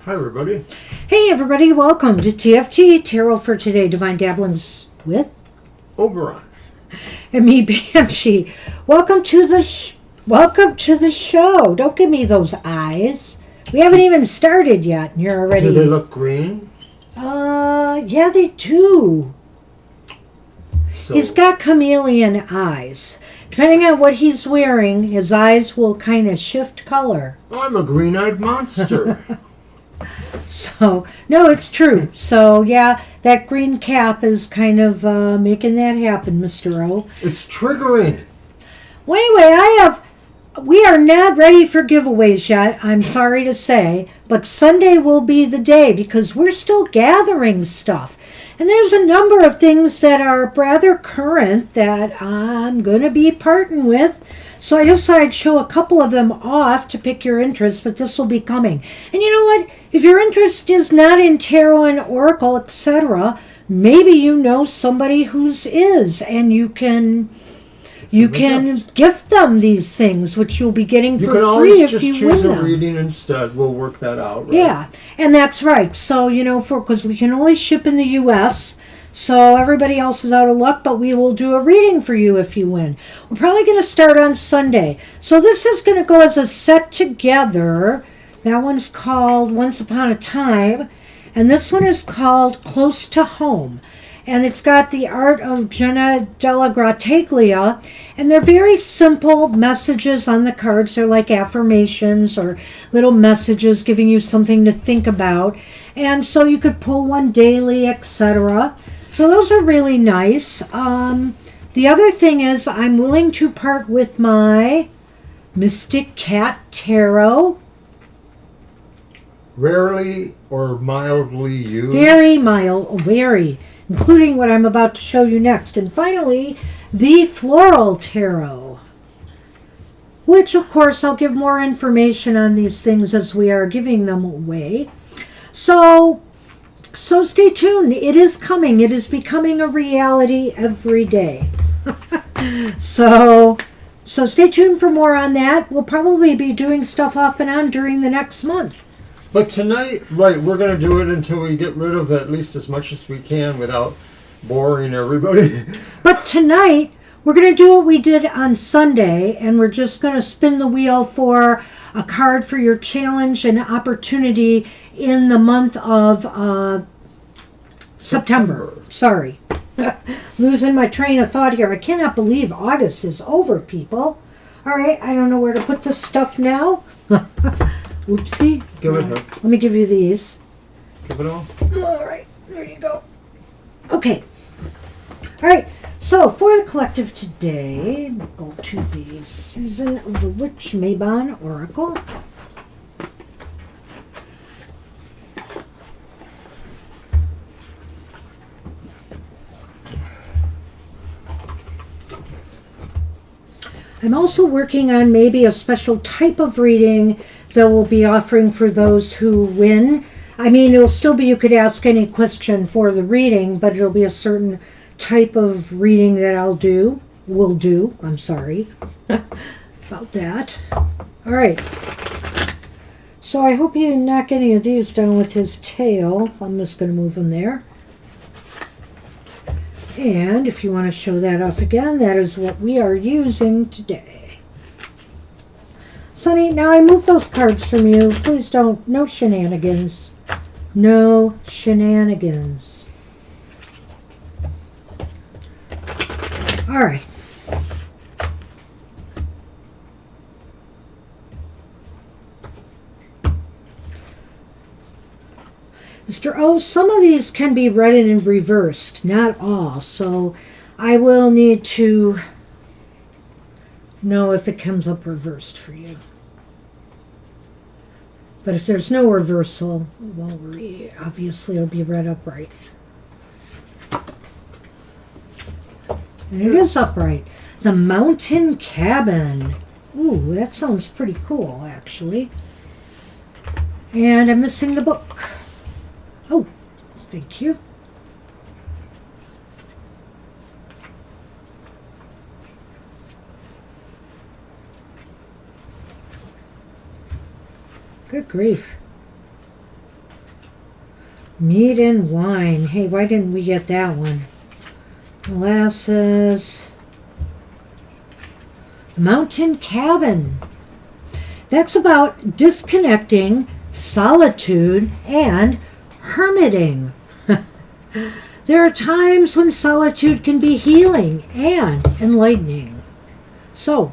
Hi, everybody. Hey, everybody. Welcome to TFT, Tarot for Today, Divine Dabblings with Oberon. and me, Banshee. Welcome to the show. Don't give me those eyes. We haven't even started yet, and you're already... Do they look green? Yeah, they do. So, He's got chameleon eyes. Depending on what he's wearing, his eyes will kind of shift color. I'm a green-eyed monster. So, no, it's true. So, yeah, that green cap is kind of making that happen, Mr. O. It's triggering. Well, anyway, we are not ready for giveaways yet, I'm sorry to say, but Sunday will be the day because we're still gathering stuff. And there's a number of things that are rather current that I'm going to be parting with. So I just thought I'd show a couple of them off to pick your interest, but this will be coming. And you know what? If your interest is not in tarot and oracle, etc., maybe you know somebody whose is, and you can gift them these things, which you'll be getting for free if you win them. You can always just choose a reading instead. We'll work that out, right? Yeah, and that's right. So, because we can only ship in the U.S., so everybody else is out of luck, but we will do a reading for you if you win. We're probably going to start on Sunday. So this is going to go as a set together. That one's called Once Upon a Time, and this one is called Close to Home. And it's got the art of Jenna Della Grattaglia, and they're very simple messages on the cards. They're like affirmations or little messages giving you something to think about. And so you could pull one daily, etc. So those are really nice. The other thing is I'm willing to part with my Mystic Cat Tarot. Rarely or mildly used. Very mild, very. Including what I'm about to show you next. And finally, the Floral Tarot. Which, of course, I'll give more information on these things as we are giving them away. So stay tuned. It is coming. It is becoming a reality every day. So stay tuned for more on that. We'll probably be doing stuff off and on during the next month. But tonight, right, we're going to do it until we get rid of at least as much as we can without boring everybody. But tonight, we're going to do what we did on Sunday, and we're just going to spin the wheel for a card for your challenge and opportunity in the month of September. Sorry. Losing my train of thought here. I cannot believe August is over, people. All right, I don't know where to put this stuff now. Oopsie. Give it her. Let me give you these. Give it all. All right, there you go. Okay. All right, so for the collective today, we'll go to the Season of the Witch Mabon Oracle. I'm also working on maybe a special type of reading that we'll be offering for those who win. I mean, it'll still be, you could ask any question for the reading, but it'll be a certain type of reading that will do. I'm sorry about that. All right. So I hope you knock any of these down with his tail. I'm just going to move him there. And if you want to show that off again, that is what we are using today. Sonny, now I moved those cards from you. Please don't. No shenanigans. No shenanigans. All right. Mr. O, some of these can be read and reversed, not all, so I will need to know if it comes up reversed for you. But if there's no reversal, well, obviously it'll be read upright. And it is upright. The Mountain Cabin. Ooh, that sounds pretty cool, actually. And I'm missing the book. Oh, thank you. Good grief. Meat and wine. Hey, why didn't we get that one? Molasses. Mountain cabin. That's about disconnecting, solitude, and hermiting. There are times when solitude can be healing and enlightening. So,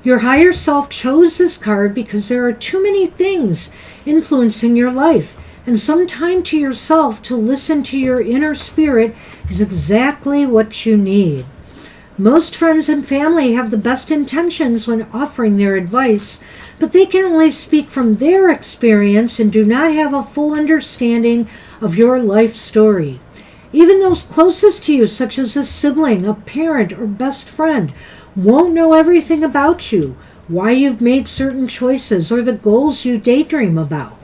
your higher self chose this card because there are too many things influencing your life, and some time to yourself to listen to your inner spirit is exactly what you need. Most friends and family have the best intentions when offering their advice, but they can only speak from their experience and do not have a full understanding of your life story. Even those closest to you, such as a sibling, a parent, or best friend, won't know everything about you, why you've made certain choices, or the goals you daydream about.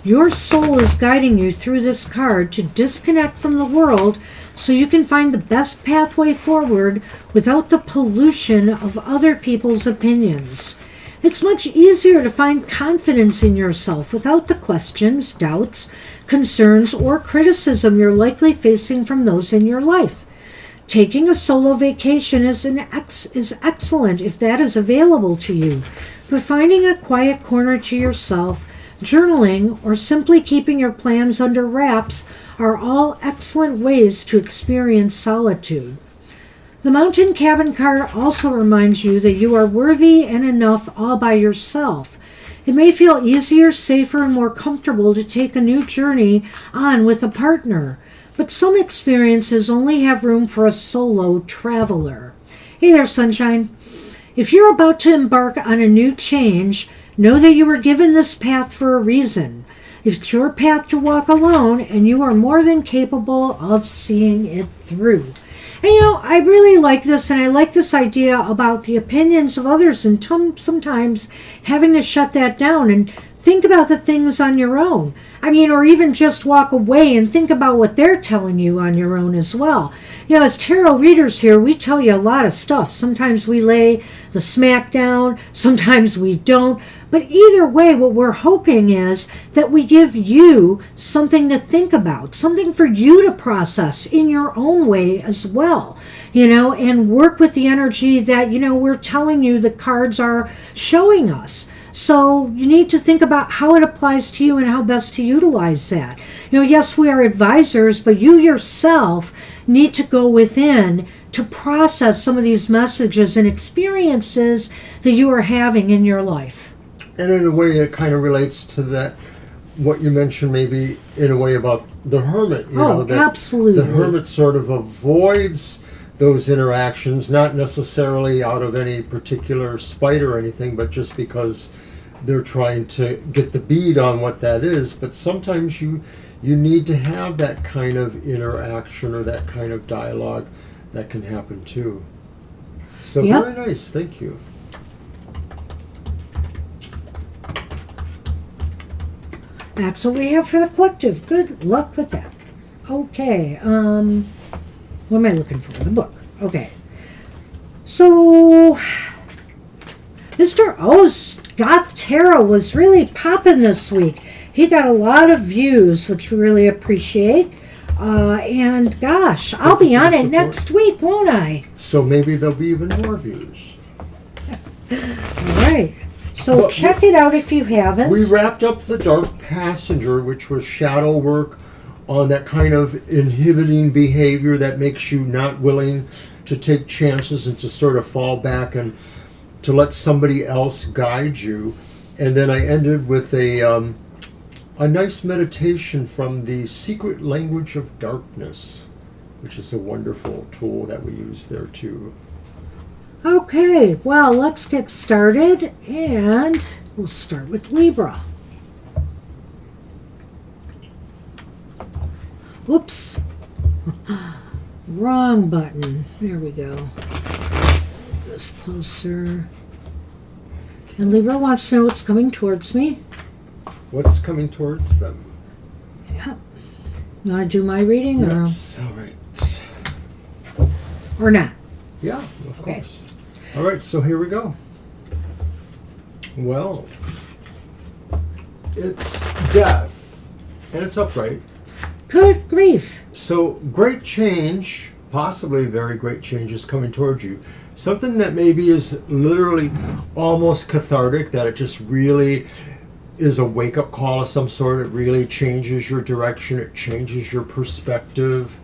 Your soul is guiding you through this card to disconnect from the world so you can find the best pathway forward without the pollution of other people's opinions. It's much easier to find confidence in yourself without the questions, doubts, concerns, or criticism you're likely facing from those in your life. Taking a solo vacation is excellent if that is available to you, but finding a quiet corner to yourself, journaling, or simply keeping your plans under wraps are all excellent ways to experience solitude. The mountain cabin card also reminds you that you are worthy and enough all by yourself. It may feel easier, safer, and more comfortable to take a new journey on with a partner, but some experiences only have room for a solo traveler. Hey there, sunshine. If you're about to embark on a new change, know that you were given this path for a reason. It's your path to walk alone, and you are more than capable of seeing it through. And I really like this, and I like this idea about the opinions of others, and sometimes having to shut that down and think about the things on your own. Or even just walk away and think about what they're telling you on your own as well. As tarot readers here, we tell you a lot of stuff. Sometimes we lay the smack down, sometimes we don't. But either way, what we're hoping is that we give you something to think about, something for you to process in your own way as well, and work with the energy that, we're telling you the cards are showing us. So you need to think about how it applies to you and how best to utilize that. Yes, we are advisors, but you yourself need to go within to process some of these messages and experiences that you are having in your life. And in a way, it kind of relates to that, what you mentioned maybe in a way about the hermit. Absolutely. The hermit sort of avoids those interactions, not necessarily out of any particular spite or anything, but just because they're trying to get the bead on what that is. But sometimes you need to have that kind of interaction or that kind of dialogue that can happen too. So Yep. Very nice, thank you. That's what we have for the collective. Good luck with that. Okay, what am I looking for? The book. Okay. So, Mr. O's Goth Tarot was really popping this week. He got a lot of views, which we really appreciate. And gosh, I'll be on it next week, won't I? So maybe there'll be even more views. All right. So check it out if you haven't. We wrapped up The Dark Passenger, which was shadow work on that kind of inhibiting behavior that makes you not willing to take chances and to sort of fall back and to let somebody else guide you. And then I ended with a nice meditation from the Secret Language of Darkness, which is a wonderful tool that we use there too. Okay, well, let's get started, and we'll start with Libra. Whoops. Wrong button. There we go. This closer. And Libra wants to know what's coming towards me. What's coming towards them? Yeah. You want to do my reading? Yes, all right. Or not? Yeah, of course. All right, so here we go. Well, it's death. And it's upright. Good grief. So great change, possibly very great change, is coming towards you. Something that maybe is literally almost cathartic, that it just really is a wake-up call of some sort. It really changes your direction. It changes your perspective.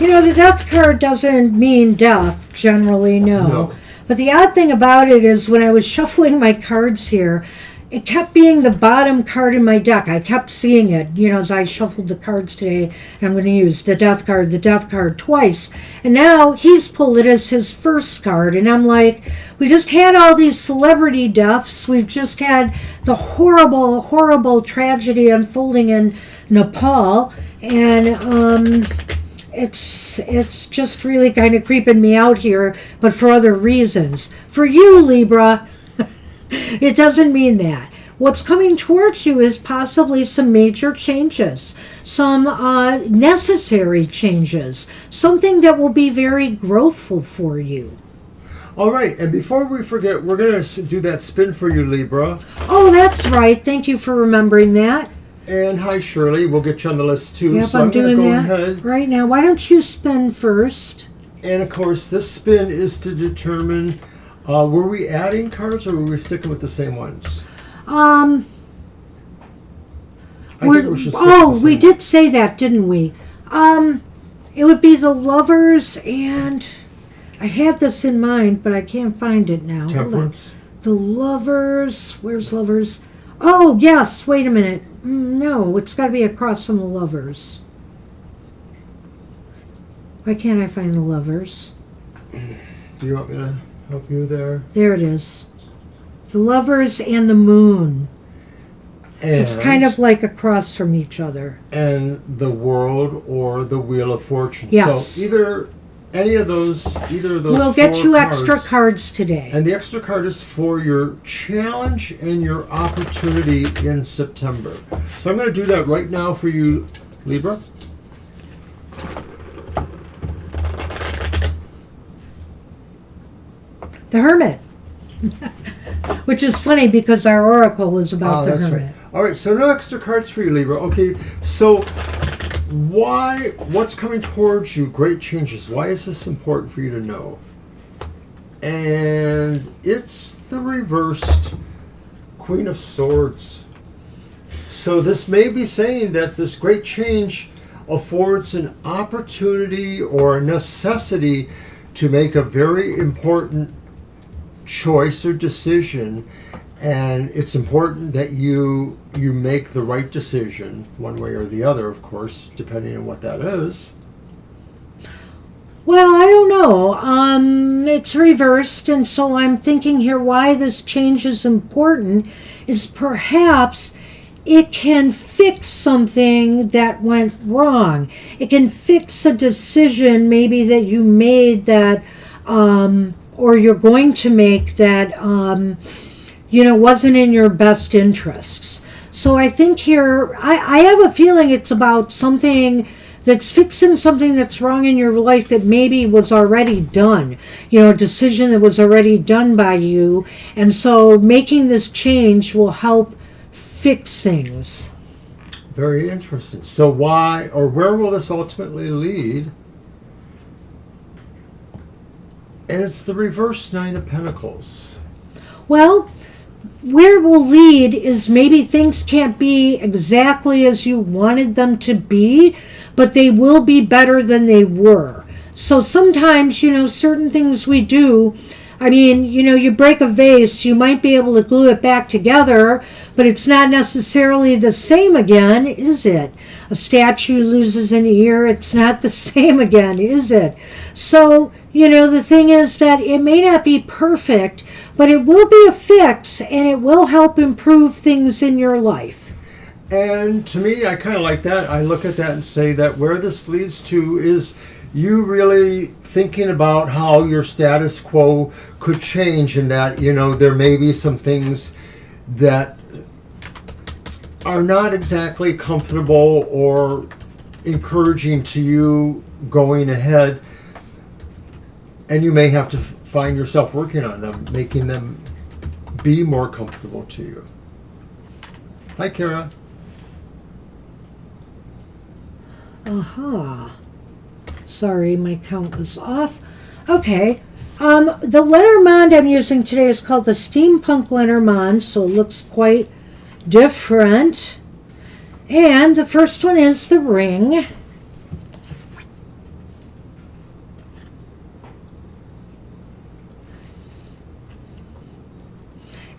You know, the death card doesn't mean death, generally, No. But the odd thing about it is when I was shuffling my cards here, it kept being the bottom card in my deck. I kept seeing it, as I shuffled the cards today. And I'm going to use the death card twice. And now he's pulled it as his first card. And I'm like, we just had all these celebrity deaths. We've just had the horrible, horrible tragedy unfolding in Nepal. And it's just really kind of creeping me out here, but for other reasons. For you, Libra, it doesn't mean that. What's coming towards you is possibly some major changes, some necessary changes, something that will be very growthful for you. All right, and before we forget, we're going to do that spin for you, Libra. Oh, that's right. Thank you for remembering that. And hi, Shirley. We'll get you on the list, too. Yep, so I'm going to doing go that ahead. right now. Why don't you spin first? And, of course, this spin is to determine, were we adding cards or were we sticking with the same ones? I think we should stick with the same we did say that, didn't we? It would be the Lovers, and I had this in mind, but I can't find it now. Hold on. Temperance. The Lovers. Where's Lovers? Oh, yes. Wait a minute. No, it's got to be across from the Lovers. Why can't I find the Lovers? Do you want me to help you there? There it is. The Lovers and the Moon. And, It's kind of like across from each other. and the World or the Wheel of Fortune. Yes. So either of those We'll get four you extra cards. cards today. And the extra card is for your challenge and your opportunity in September. So I'm going to do that right now for you, Libra. The Hermit. Which is funny because our oracle was about the That's Hermit. right. All right, so no extra cards for you, Libra. Okay, so what's coming towards you? Great changes. Why is this important for you to know? And it's the reversed Queen of Swords. So this may be saying that this great change affords an opportunity or a necessity to make a very important choice or decision, and it's important that you make the right decision one way or the other, of course, depending on what that is. Well, I don't know. It's reversed, and so I'm thinking here why this change is important is perhaps it can fix something that went wrong. It can fix a decision maybe that you made that, or you're going to make that, wasn't in your best interests. So I think here, I have a feeling it's about something that's fixing something that's wrong in your life that maybe was already done, a decision that was already done by you. And so making this change will help fix things. Very interesting. So why or where will this ultimately lead? And it's the reverse Nine of Pentacles. Well, where it will lead is maybe things can't be exactly as you wanted them to be, but they will be better than they were. So sometimes, certain things we do, you break a vase, you might be able to glue it back together, but it's not necessarily the same again, is it? A statue loses an ear, it's not the same again, is it? So, the thing is that it may not be perfect, but it will be a fix, and it will help improve things in your life. And to me, I kind of like that. I look at that and say that where this leads to is you really thinking about how your status quo could change, and that, there may be some things that are not exactly comfortable or encouraging to you going ahead, and you may have to find yourself working on them, making them be more comfortable to you. Hi, Kara. Aha. Sorry, my count was off. Okay. The Lenormand I'm using today is called the Steampunk Lenormand, so it looks quite different. And the first one is the ring.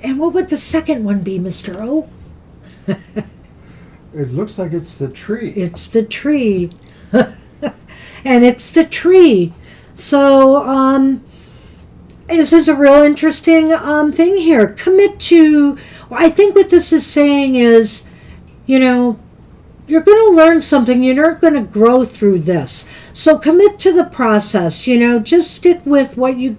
And what would the second one be, Mr. O? It looks like it's the tree. It's the tree. And it's the tree. So, this is a real interesting thing here. Commit to, well, I think what this is saying is, you know, you're going to learn something. You're not going to grow through this. So commit to the process. You know, just stick with what you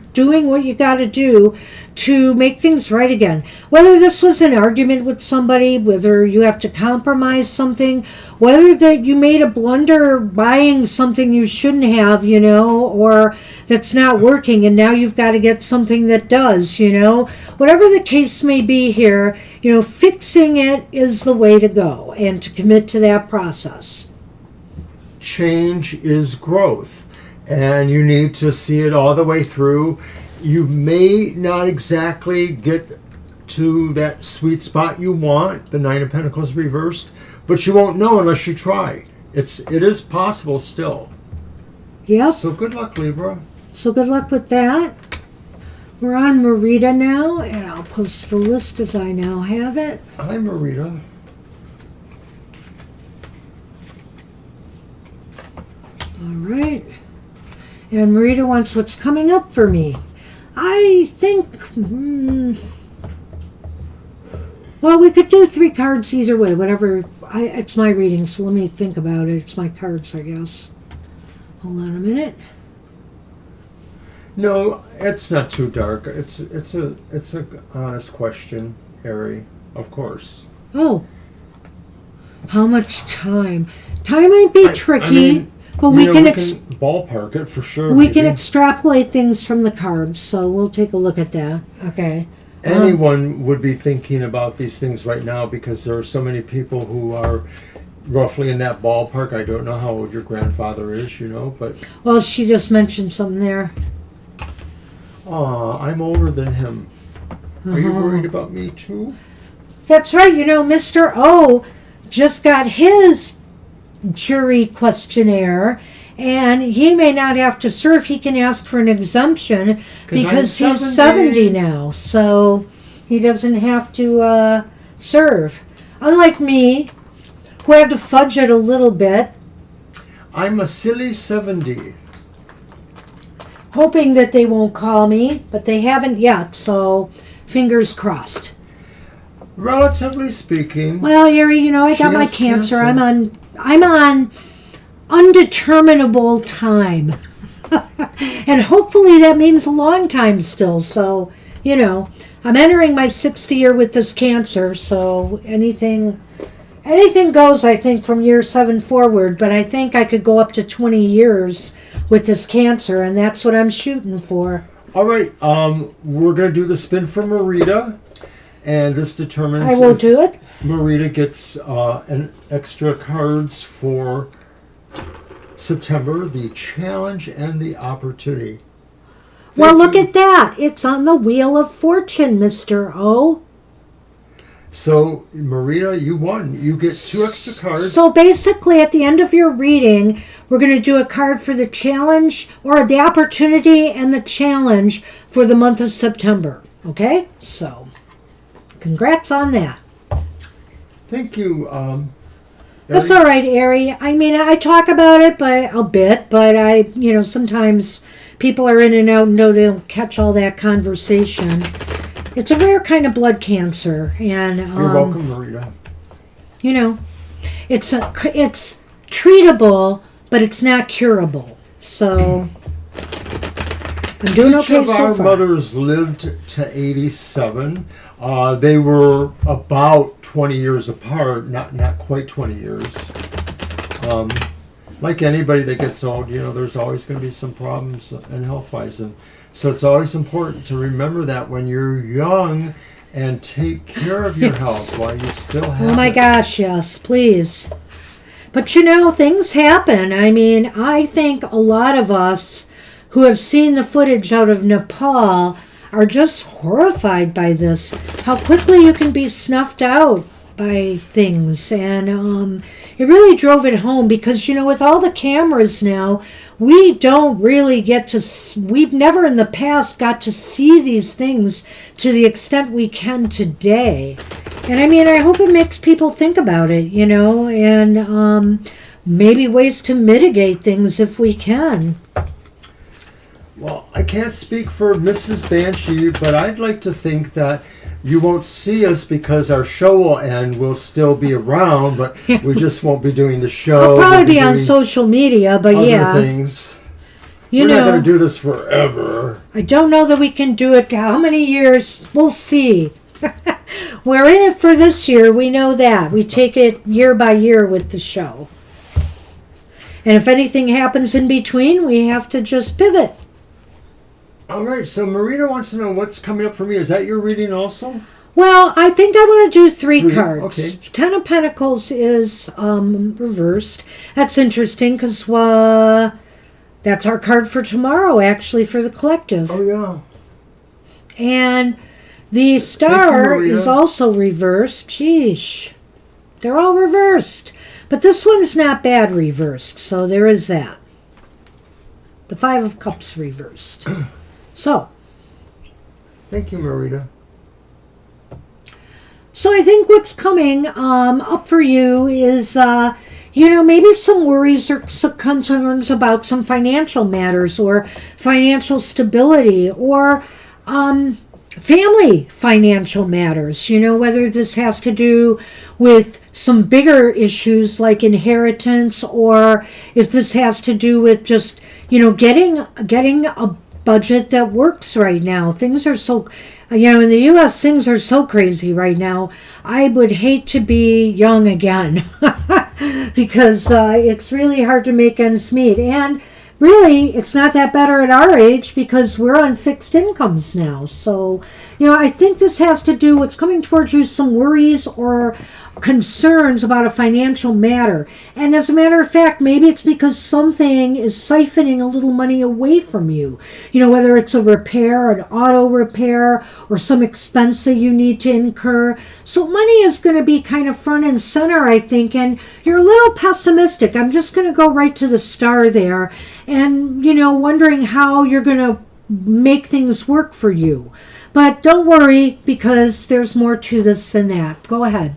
got to do to make things right again. Whether this was an argument with somebody, whether you have to compromise something, whether that you made a blunder buying something you shouldn't have, you know, or that's not working and now you've got to get something that does, you know. Whatever the case may be here, you know, fixing it is the way to go and to commit to that process. Change is growth, and you need to see it all the way through. You may not exactly get to that sweet spot you want, the Nine of Pentacles reversed, but you won't know unless you try. It is possible still. Yep. So good luck, Libra. So good luck with that. We're on Marita now, and I'll post the list as I now have it. Hi, Marita. All right. And Marita wants what's coming up for me. I think, well, we could do 3 cards either way, whatever. It's my reading, so let me think about it. It's my cards, I guess. Hold on a minute. No, it's not too dark. It's a honest question, Ari, of course. Oh. How much time? Time might be tricky. I mean, but we can ballpark it for sure. We can extrapolate things from the cards, so we'll take a look at that. Okay. Anyone would be thinking about these things right now because there are so many people who are roughly in that ballpark. I don't know how old your grandfather is, you know, but... Well, she just mentioned something there. I'm older than him. Are you worried about me too? That's right. You know, Mr. O just got his jury questionnaire, and he may not have to serve. He can ask for an exemption because he's 70 now, so he doesn't have to serve. Unlike me, who had to fudge it a little bit. I'm a silly 70. Hoping that they won't call me, but they haven't yet, so fingers crossed. Relatively speaking. Well, Yuri, you know, I got my cancer. I'm on undeterminable time. And hopefully that means a long time still. So, you know, I'm entering my 6th year with this cancer, so anything goes, I think, from year 7 forward, but I think I could go up to 20 years with this cancer, and that's what I'm shooting for. All right, we're going to do the spin for Marita, and this determines I will do it. Marita gets an extra cards for September, the challenge and the opportunity. Well, look at that. It's on the Wheel of Fortune, Mr. O. So, Marita, you won. You get 2 extra cards. So basically, at the end of your reading, we're going to do a card for the challenge, or the opportunity and the challenge for the month of September. Okay? So, congrats on that. Thank you. That's all right, Ari. I mean, I talk about it a bit, but sometimes people are in and out and don't catch all that conversation. It's a rare kind of blood cancer, and you're welcome, Marita. You know, it's treatable, but it's not curable. So I'm doing okay so far. Each of our mothers lived to 87. They were about 20 years apart, not quite 20 years. Like anybody that gets old, you know, there's always going to be some problems in health-wise, and so it's always important to remember that when you're young and take care of your health while you still have it. Oh my gosh, yes, please. But you know, things happen. I mean, I think a lot of us who have seen the footage out of Nepal are just horrified by this. How quickly you can be snuffed out by things. And it really drove it home because, you know, with all the cameras now, we don't really get to, we've never in the past got to see these things to the extent we can today. And I mean, I hope it makes people think about it, you know, and maybe ways to mitigate things if we can. Well, I can't speak for Mrs. Banshee, but I'd like to think that you won't see us because our show will end. We'll still be around, but we just won't be doing the show. I'll probably We'll be on social media, but other yeah. things. We're not going to do this forever. I don't know that we can do it. How many years? We'll see. We're in it for this year. We know that. We take it year by year with the show. And if anything happens in between, we have to just pivot. All right, so Marita wants to know what's coming up for me. Is that your reading also? Well, I think I want to do three cards. Okay. Ten of Pentacles is reversed. That's interesting because that's our card for tomorrow, actually, for the collective. Oh, yeah. And the Star Marita. is also reversed. Sheesh. They're all reversed. But this one's not bad reversed, so there is that. The Five of Cups reversed. So. Thank you, Marita. So I think what's coming up for you is, you know, maybe some worries or some concerns about some financial matters or financial stability or family financial matters. You know, whether this has to do with some bigger issues like inheritance or if this has to do with just, you know, getting a budget that works right now. Things are so, you know, in the U.S., things are so crazy right now. I would hate to be young again because it's really hard to make ends meet. And really, it's not that better at our age because we're on fixed incomes now. So, you know, I think this has to do, what's coming towards you, some worries or concerns about a financial matter. And as a matter of fact, maybe it's because something is siphoning a little money away from you. You know, whether it's a repair, an auto repair, or some expense that you need to incur. So money is going to be kind of front and center, I think, and you're a little pessimistic. I'm just going to go right to the Star there and, you know, wondering how you're going to make things work for you. But don't worry, because there's more to this than that. Go ahead.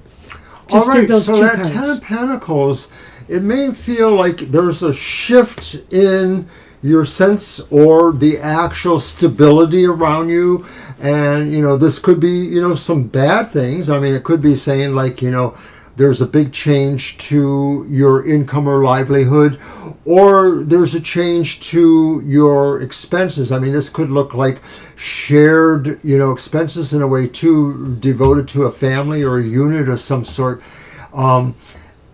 All right, so that Ten of Pentacles, it may feel like there's a shift in your sense or the actual stability around you. And, you know, this could be, you know, some bad things. I mean, it could be saying like, you know, there's a big change to your income or livelihood, or there's a change to your expenses. I mean, this could look like shared, you know, expenses in a way too, devoted to a family or a unit of some sort.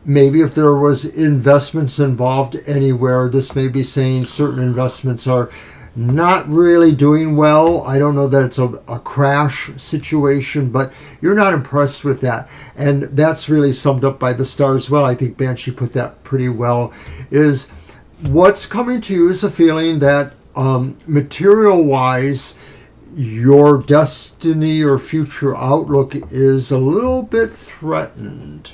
Maybe if there was investments involved anywhere, this may be saying certain investments are not really doing well. I don't know that it's a crash situation, but you're not impressed with that. And that's really summed up by the Star as well. I think Banshee put that pretty well. Is what's coming to you is a feeling that material-wise, your destiny or future outlook is a little bit threatened.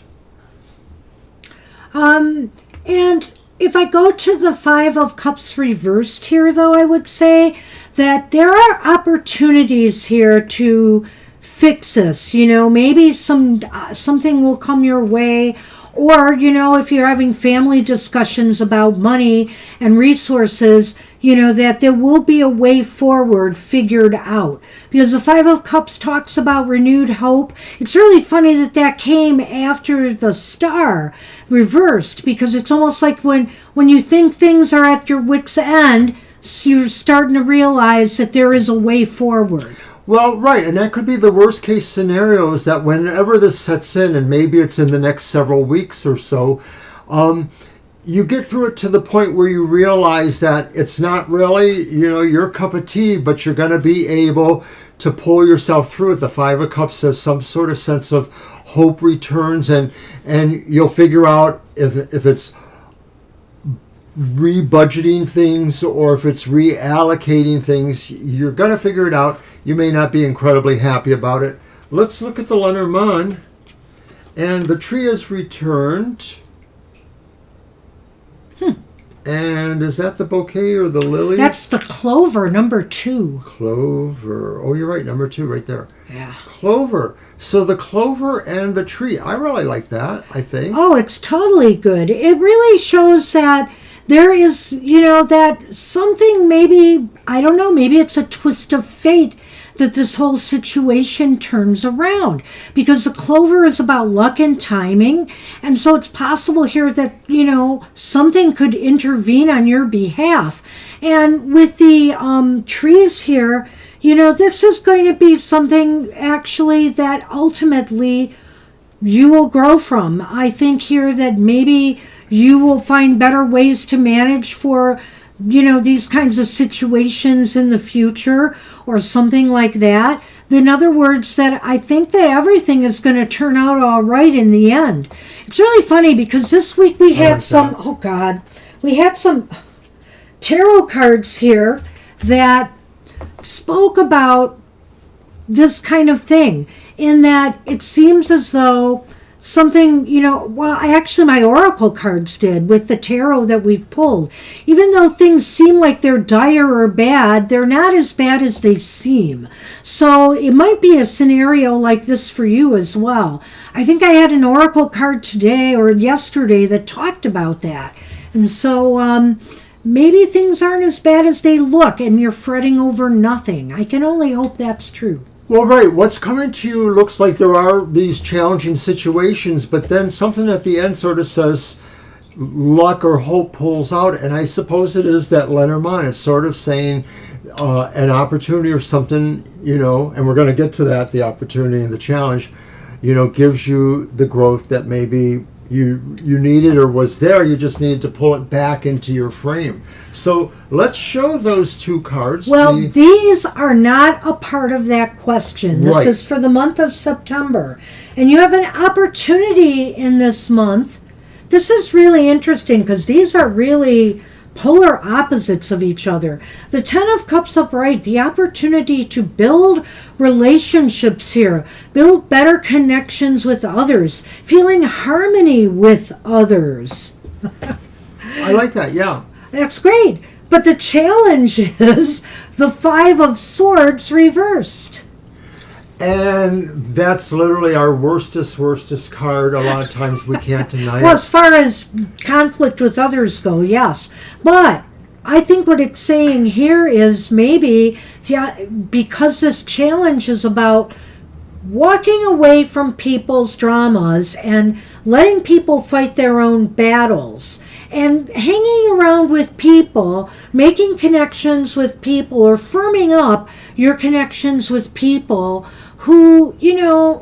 And if I go to the Five of Cups reversed here, though, I would say that there are opportunities here to fix this. You know, maybe something will come your way. Or, you know, if you're having family discussions about money and resources, you know, that there will be a way forward figured out. Because the Five of Cups talks about renewed hope. It's really funny that that came after the Star reversed, because it's almost like when you think things are at your wit's end, so you're starting to realize that there is a way forward. Well, right, and that could be the worst case scenario, is that whenever this sets in, and maybe it's in the next several weeks or so, you get through it to the point where you realize that it's not really, you know, your cup of tea, but you're going to be able to pull yourself through it. The Five of Cups says some sort of sense of hope returns, and you'll figure out if it's rebudgeting things or if it's reallocating things. You're going to figure it out. You may not be incredibly happy about it. Let's look at the Lenormand. And the tree has returned. And is that the bouquet or the lilies? That's the clover, number 2. Clover. Oh, you're right. Number 2 right there. Yeah. Clover. So the clover and the tree. I really like that, I think. Oh, it's totally good. It really shows that there is, that something maybe, I don't know, maybe it's a twist of fate that this whole situation turns around, because the clover is about luck and timing, and so it's possible here that something could intervene on your behalf. And with the trees here, this is going to be something actually that ultimately you will grow from. I think here that maybe you will find better ways to manage for these kinds of situations in the future or something like that. In other words, that I think that everything is going to turn out all right in the end. It's really funny because this week we had we had some tarot cards here that spoke about this kind of thing, in that it seems as though something, actually my oracle cards did with the tarot that we've pulled. Even though things seem like they're dire or bad, they're not as bad as they seem. So it might be a scenario like this for you as well. I think I had an oracle card today or yesterday that talked about that. And so maybe things aren't as bad as they look and you're fretting over nothing. I can only hope that's true. Well, right. What's coming to you looks like there are these challenging situations, but then something at the end sort of says luck or hope pulls out, and I suppose it is that Lenormand. It's sort of saying an opportunity or something, and we're going to get to that, the opportunity and the challenge, gives you the growth that maybe you needed or was there. You just needed to pull it back into your frame. So let's show those 2 cards. Well, these are not a part of that question. This Right. is for the month of September. And you have an opportunity in this month. This is really interesting because these are really polar opposites of each other. The 10 of Cups upright, the opportunity to build relationships here, build better connections with others, feeling harmony with others. I like that, yeah. That's great. But the challenge is the 5 of Swords reversed. And that's literally our worstest card. A lot of times we can't deny Well, it. as far as conflict with others go, yes. But I think what it's saying here is maybe because this challenge is about walking away from people's dramas and letting people fight their own battles and hanging around with people, making connections with people, or firming up your connections with people who,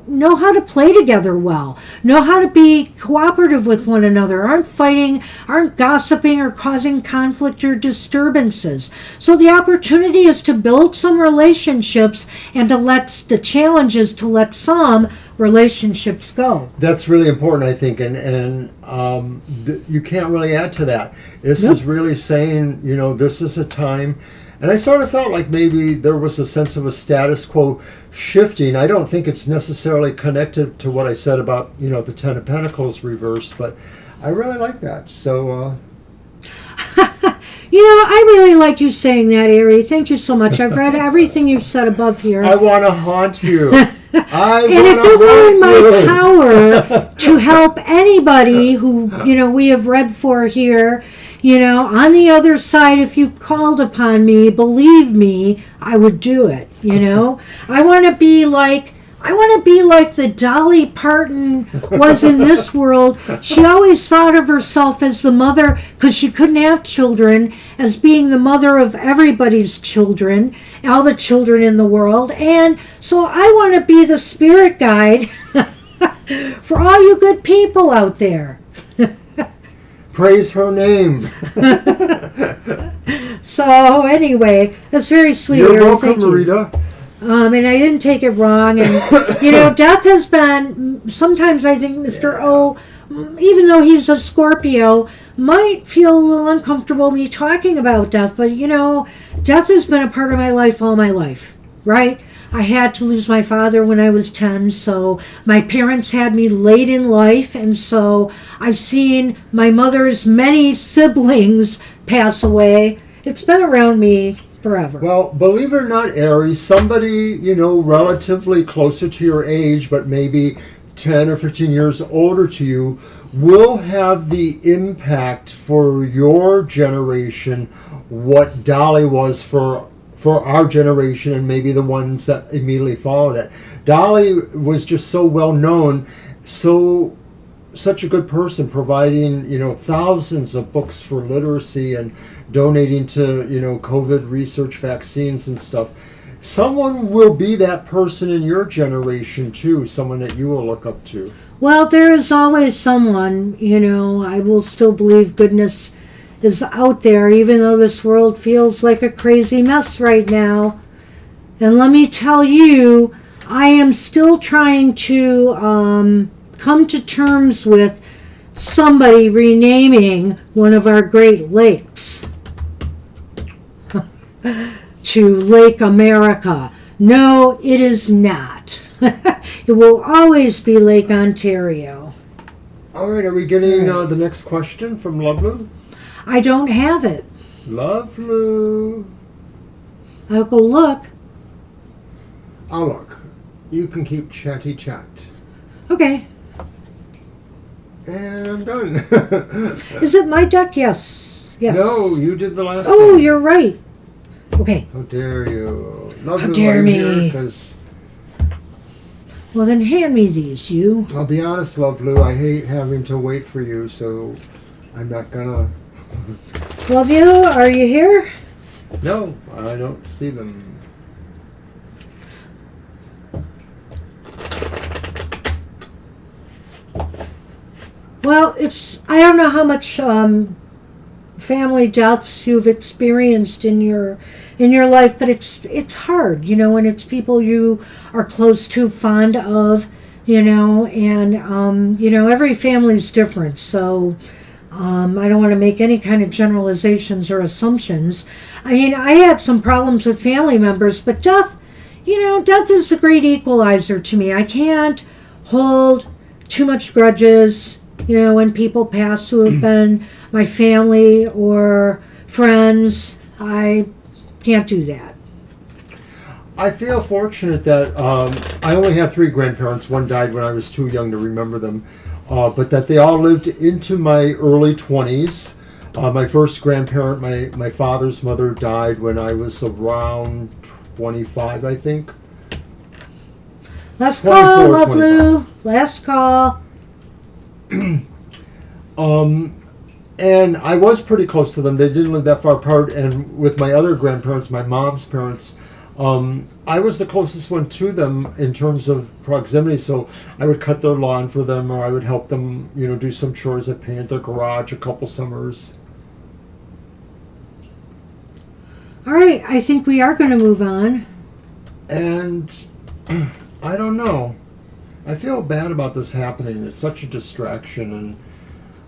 know how to play together well, know how to be cooperative with one another, aren't fighting, aren't gossiping or causing conflict or disturbances. So the opportunity is to build some relationships and the challenge is to let some relationships go. That's really important, I think, and you can't really add to that. This Nope. is really saying, this is a time, and I sort of felt like maybe there was a sense of a status quo shifting. I don't think it's necessarily connected to what I said about, the 10 of Pentacles reversed, but I really like that. So, I really like you saying that, Ari. Thank you so much. I've read everything you've said above here. I want to haunt you. And if it were in my power to help anybody who, we have read for here, on the other side, if you called upon me, believe me, I would do it, I want to be like the Dolly Parton was in this world. She always thought of herself as the mother, because she couldn't have children, as being the mother of everybody's children, all the children in the world. And so I want to be the spirit guide for all you good people out there. Praise her name. So anyway, that's very sweet. You're Ari. welcome, Thank you. Marita. And I didn't take it wrong. And, death has been, sometimes I think Mr. O, even though he's a Scorpio, might feel a little uncomfortable me talking about death. But, death has been a part of my life all my life, right? I had to lose my father when I was 10, so my parents had me late in life, and so I've seen my mother's many siblings pass away. It's been around me forever. Well, believe it or not, Aries, somebody, relatively closer to your age, but maybe 10 or 15 years older to you, will have the impact for your generation what Dolly was for our generation and maybe the ones that immediately followed it. Dolly was just so well known, such a good person, providing thousands of books for literacy and donating to COVID research vaccines and stuff. Someone will be that person in your generation too, someone that you will look up to. Well, there is always someone. I will still believe goodness is out there, even though this world feels like a crazy mess right now. And let me tell you, I am still trying to come to terms with somebody renaming one of our Great Lakes to Lake America. No, it is not. It will always be Lake Ontario. All right, are we getting the next question from Lovelu? I don't have it. Lovelu. I'll go look. I'll look. You can keep chatty chat. Okay. And I'm done. Is it my deck? Yes. Yes. No, you did the last Oh, thing. you're right. Okay. How dare you? Lovelu, How dare me. Well, then hand me these, you. I'll be honest, Lovelu, I hate having to wait for you, so I'm not gonna... Love you. Are you here? No, I don't see them. Well, I don't know how much family deaths you've experienced in your life, but it's hard, when it's people you are close to, fond of, and every family's different, so I don't want to make any kind of generalizations or assumptions. I mean, I had some problems with family members, but death is the great equalizer to me. I can't hold too much grudges, when people pass who have been my family or friends. I can't do that. I feel fortunate that I only have 3 grandparents. One died when I was too young to remember them. But that they all lived into my early 20s. My first grandparent, my father's mother, died when I was around 25, I think. Last call, Lovelu. Last call. And I was pretty close to them. They didn't live that far apart. And with my other grandparents, my mom's parents, I was the closest one to them in terms of proximity, so I would cut their lawn for them, or I would help them, do some chores. I painted their garage a couple summers. All right, I think we are going to move on. And I don't know. I feel bad about this happening. It's such a distraction, and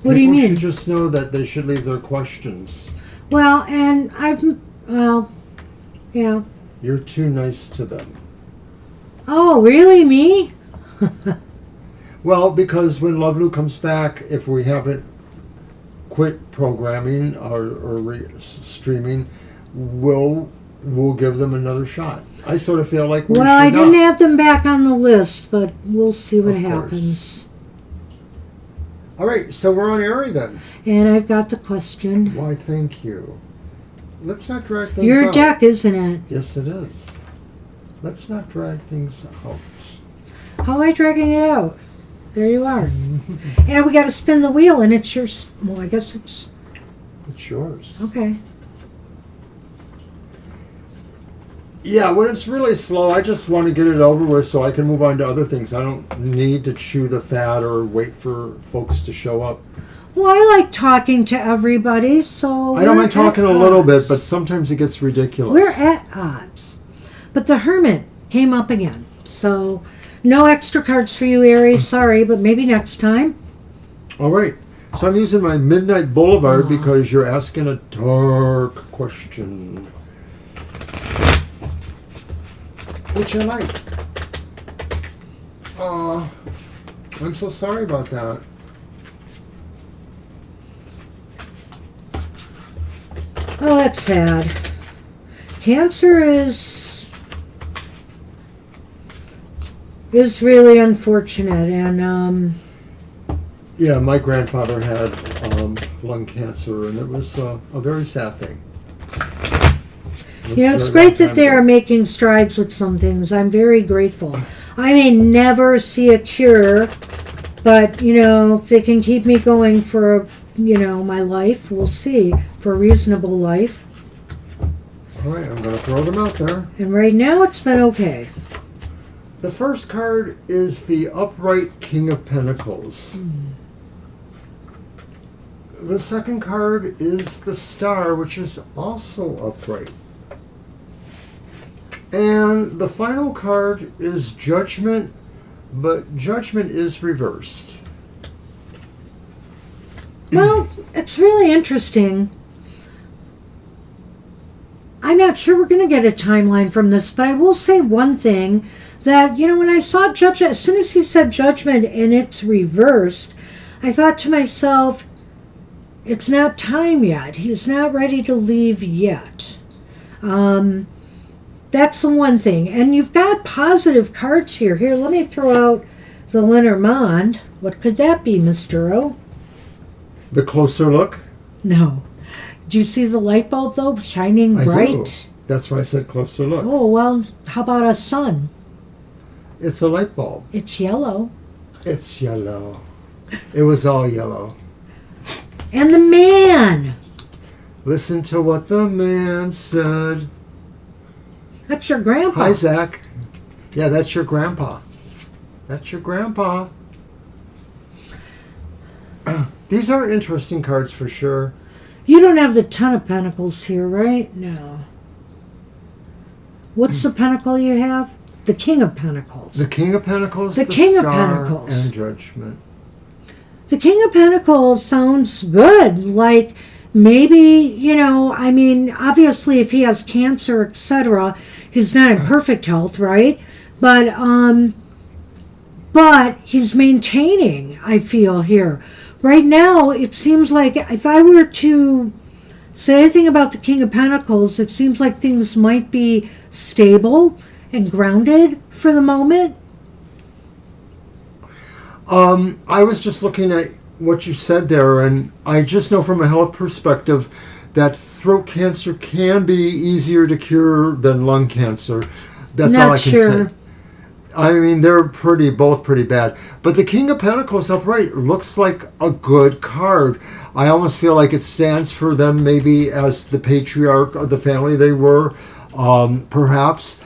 what do you mean? People should just know that they should leave their questions. Well, and yeah. You're too nice to them. Oh, really? Me? Well, because when Lovelu comes back, if we haven't quit programming or streaming, we'll give them another shot. I sort of feel like we should Well, I didn't not. add them back on the list, but we'll see what Of course. happens. All right, so we're on Ari then. And I've got the question. Why, thank you. Let's not drag things Your out. deck, isn't it? Yes, it is. Let's not drag things out. How am I dragging it out? There you are. And we got to spin the wheel, and it's yours. Well, I guess it's... It's yours. Okay. Yeah, when it's really slow, I just want to get it over with so I can move on to other things. I don't need to chew the fat or wait for folks to show up. Well, I like talking to everybody, so... I don't mind talking a little bit, odds. but sometimes it gets ridiculous. We're at odds. But the Hermit, came up again. So no extra cards for you, Aries. Sorry, but maybe next time. All right. So I'm using my Midnight Boulevard because you're asking a dark question, which I like. I'm so sorry about that. Oh, that's sad. Cancer is really unfortunate, and Yeah, my grandfather had lung cancer, and it was a very sad thing. it's great that they are making strides with some things. I'm very grateful. I may never see a cure, but if they can keep me going for my life, we'll see, for a reasonable life. All right, I'm going to throw them out there. And right now it's been okay. The first card is the upright King of Pentacles. The second card is the Star, which is also upright. And the final card is Judgment, but Judgment is reversed. Well, it's really interesting. I'm not sure we're going to get a timeline from this, but I will say one thing, that, when I saw Judgment, as soon as he said Judgment and it's reversed, I thought to myself, it's not time yet. He's not ready to leave yet. That's the one thing. And you've got positive cards here. Here, let me throw out the Lenormand. What could that be, Mr. O? The closer look? No. Do you see the light bulb, though, shining bright? I do. That's why I said closer look. Oh, well, how about a sun? It's a light bulb. It's yellow. It's yellow. It was all yellow. And the man. Listen to what the man said. That's your grandpa. Hi, Zach. Yeah, that's your grandpa. That's your grandpa. These are interesting cards for sure. You don't have the Ten of Pentacles here, right? No. What's the pentacle you have? The King of Pentacles. The King of Pentacles, the King of Star, Pentacles. and Judgment. The King of Pentacles sounds good. Like, maybe, obviously if he has cancer, etc., he's not in perfect health, right? But he's maintaining, I feel, here. Right now, it seems like if I were to say anything about the King of Pentacles, it seems like things might be stable and grounded for the moment. I was just looking at what you said there, and I just know from a health perspective that throat cancer can be easier to cure than lung cancer. That's all I can say. I mean, they're both pretty bad. But the King of Pentacles upright looks like a good card. I almost feel like it stands for them maybe as the patriarch of the family they were, perhaps.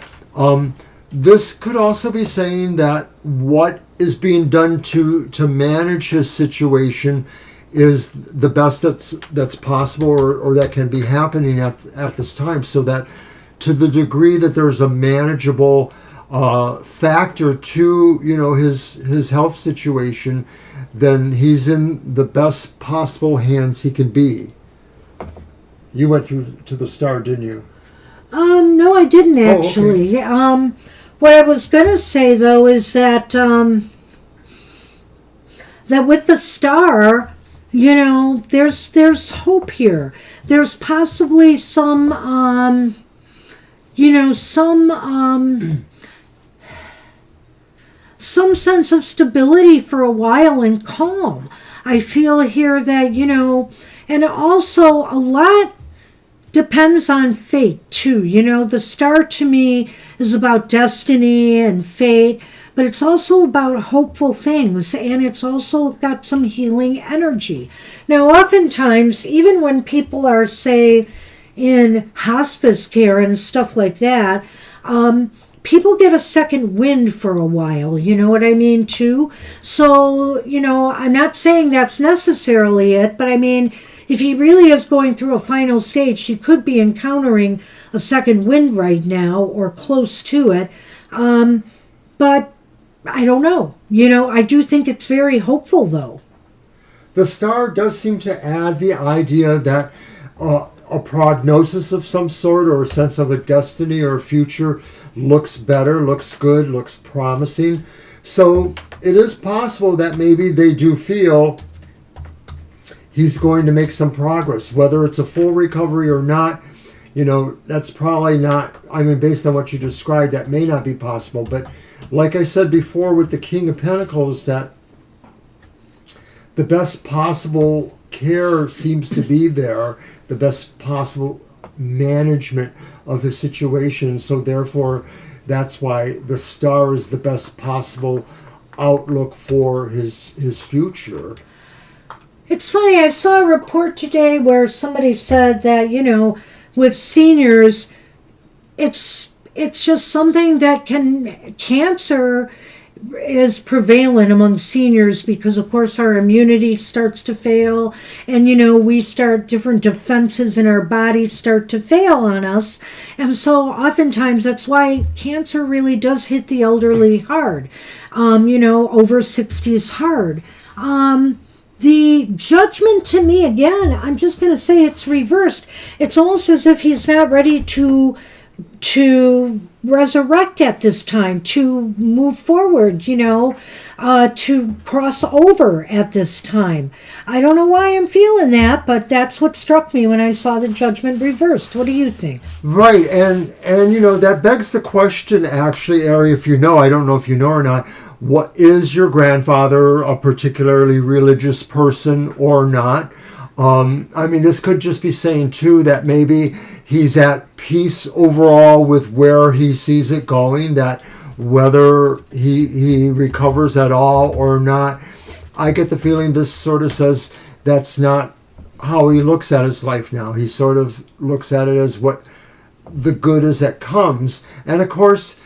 This could also be saying that what is being done to manage his situation is the best that's possible or that can be happening at this time, so that to the degree that there's a manageable factor to his health situation, then he's in the best possible hands he can be. You went through to the Star, didn't you? No, I didn't actually. Oh, okay. What I was gonna say though is that that with the Star, there's hope here. There's possibly some sense of stability for a while and calm. I feel here that, and also a lot depends on fate too. The Star to me is about destiny and fate, but it's also about hopeful things, and it's also got some healing energy. Now, oftentimes, even when people are, say, in hospice care and stuff like that, people get a second wind for a while, you know what I mean, too? So, I'm not saying that's necessarily it, but I mean, if he really is going through a final stage, she could be encountering a second wind right now or close to it. But I don't know. I do think it's very hopeful, though. The star does seem to add the idea that a prognosis of some sort or a sense of a destiny or a future looks better, looks good, looks promising. So it is possible that maybe they do feel he's going to make some progress. Whether it's a full recovery or not, that's probably not, based on what you described, that may not be possible. But like I said before with the King of Pentacles, that the best possible care seems to be there, the best possible management of his situation. So therefore, that's why the star is the best possible outlook for his future. It's funny, I saw a report today where somebody said that, with seniors, it's just something that cancer is prevalent among seniors because, of course, our immunity starts to fail and, different defenses in our bodies start to fail on us. And so oftentimes that's why cancer really does hit the elderly hard, over 60s hard. The Judgment, to me, again, I'm just going to say it's reversed. It's almost as if he's not ready to resurrect at this time, to move forward, to cross over at this time. I don't know why I'm feeling that, but that's what struck me when I saw the Judgment reversed. What do you think? Right, and that begs the question, actually, Ari, if I don't know if you know or not, what is your grandfather a particularly religious person or not? This could just be saying, too, that maybe he's at peace overall with where he sees it going, that whether he recovers at all or not, I get the feeling this sort of says that's not how he looks at his life now. He sort of looks at it as what the good is that comes. And, of course,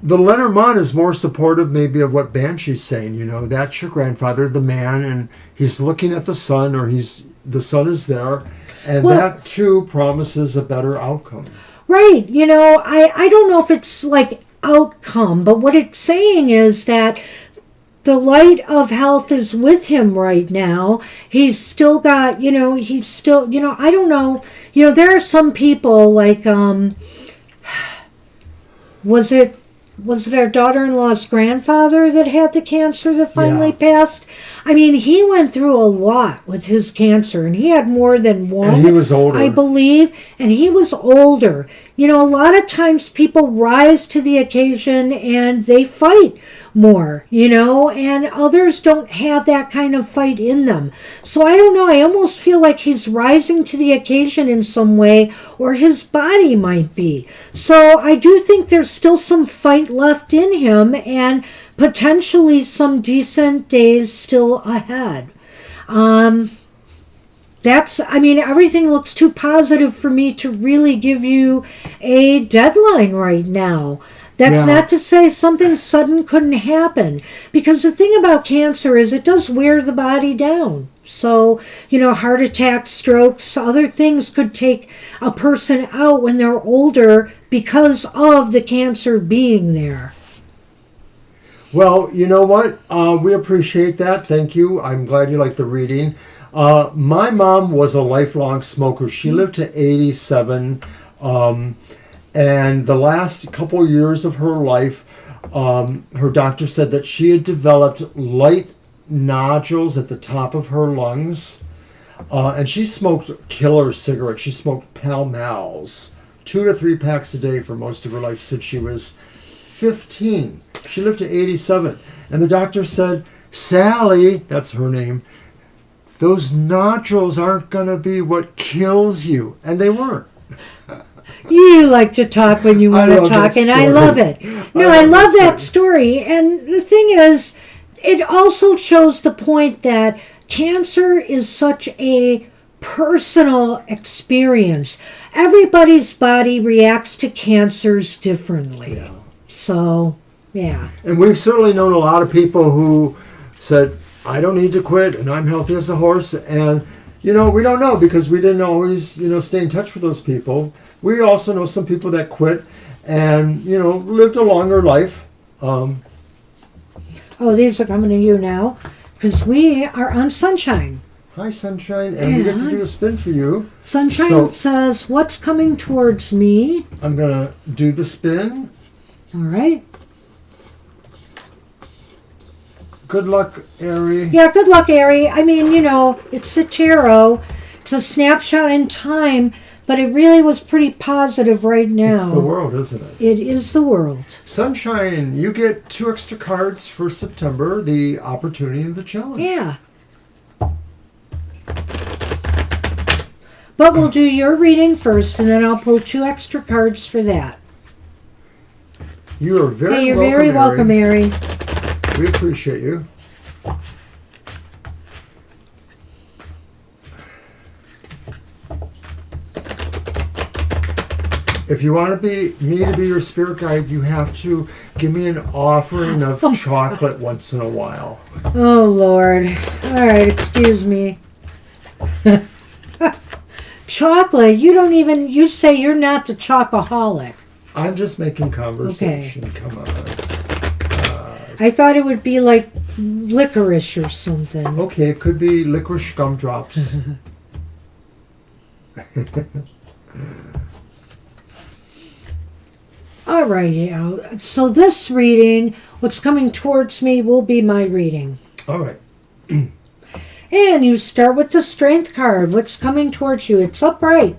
the Lenormand is more supportive maybe of what Banshee's saying, that's your grandfather, the man, and he's looking at the sun, or the sun is there, and that too promises a better outcome. Right, I don't know if it's like outcome, but what it's saying is that the light of health is with him right now. He's still got, he's still, I don't know, there are some people like, was it our daughter-in-law's grandfather that had the cancer that finally passed? He went through a lot with his cancer, and he had more than one. And he was older, I believe, and he was older. A lot of times people rise to the occasion and they fight more, and others don't have that kind of fight in them. So I don't know, I almost feel like he's rising to the occasion in some way, or his body might be. So I do think there's still some fight left in him, and potentially some decent days still ahead. Everything looks too positive for me to really give you a deadline right now. That's not to say something sudden couldn't happen, because the thing about cancer is it does wear the body down. So, heart attacks, strokes, other things could take a person out when they're older because of the cancer being there. Well, you know what? We appreciate that. Thank you. I'm glad you like the reading. My mom was a lifelong smoker. She lived to 87. And the last couple years of her life, her doctor said that she had developed light nodules at the top of her lungs. And she smoked killer cigarettes. She smoked Pall Malls, 2 to 3 packs a day for most of her life since she was 15. She lived to 87. And the doctor said, Sally, that's her name, those nodules aren't going to be what kills you. And they weren't. You like to talk when you want to talk, and I love it. No, I love that story. And the thing is, it also shows the point that cancer is such a personal experience. Everybody's body reacts to cancers differently. Yeah. So, yeah. And we've certainly known a lot of people who said, I don't need to quit, and I'm healthy as a horse, and we don't know because we didn't always, stay in touch with those people. We also know some people that quit and, lived a longer life. Oh, these are coming to you now because we are on Sunshine. Hi, Sunshine, and we get to do a spin for you. Sunshine says, what's coming towards me? I'm going to do the spin. All right. Good luck, Ari. Yeah, good luck, Ari. I mean, it's the tarot. It's a snapshot in time, but it really was pretty positive right now. It's the world, isn't it? It is the world. Sunshine, you get 2 extra cards for September, the opportunity of the challenge. Yeah. But we'll do your reading first, and then I'll pull 2 extra cards for that. You are very welcome, you're very welcome, Ari. We appreciate you. If you want me to be your spirit guide, you have to give me an offering of chocolate once in a while. Oh, Lord. All right, excuse me. Chocolate? You say you're not the chocoholic. I'm just making conversation. Okay. Come on. I thought it would be like licorice or something. Okay, it could be licorice gumdrops. All right, yeah. So this reading, what's coming towards me, will be my reading. All right. And you start with the Strength card. What's coming towards you? It's upright.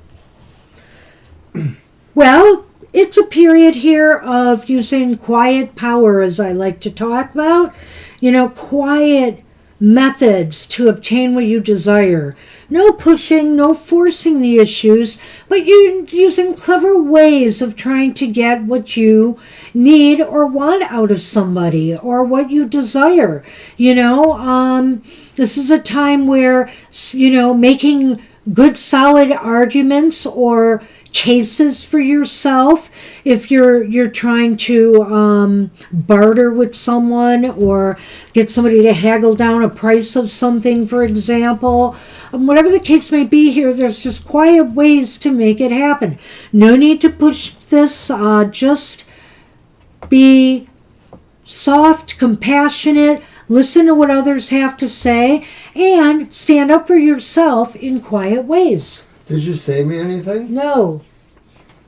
Well, it's a period here of using quiet power, as I like to talk about. Quiet methods to obtain what you desire. No pushing, no forcing the issues, but you're using clever ways of trying to get what you need or want out of somebody or what you desire. This is a time where, making good solid arguments or cases for yourself, if you're trying to barter with someone or get somebody to haggle down a price of something, for example. Whatever the case may be here, there's just quiet ways to make it happen. No need to push this. Just be soft, compassionate, listen to what others have to say, and stand up for yourself in quiet ways. Did you say me anything? No.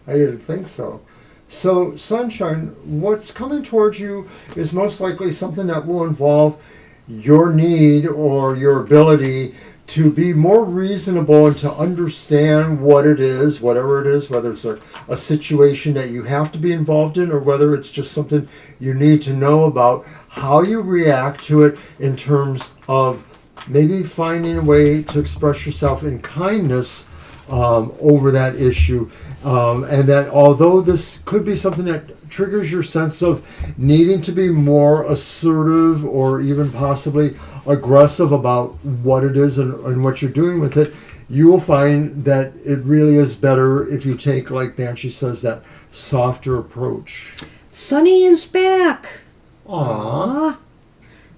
I didn't think so. So, Sunshine, what's coming towards you is most likely something that will involve your need or your ability to be more reasonable and to understand what it is, whatever it is, whether it's a situation that you have to be involved in or whether it's just something you need to know about, how you react to it in terms of maybe finding a way to express yourself in kindness over that issue. And that although this could be something that triggers your sense of needing to be more assertive or even possibly aggressive about what it is and what you're doing with it, you will find that it really is better if you take, like Banshee says, that softer approach. Sunny is back. Aww.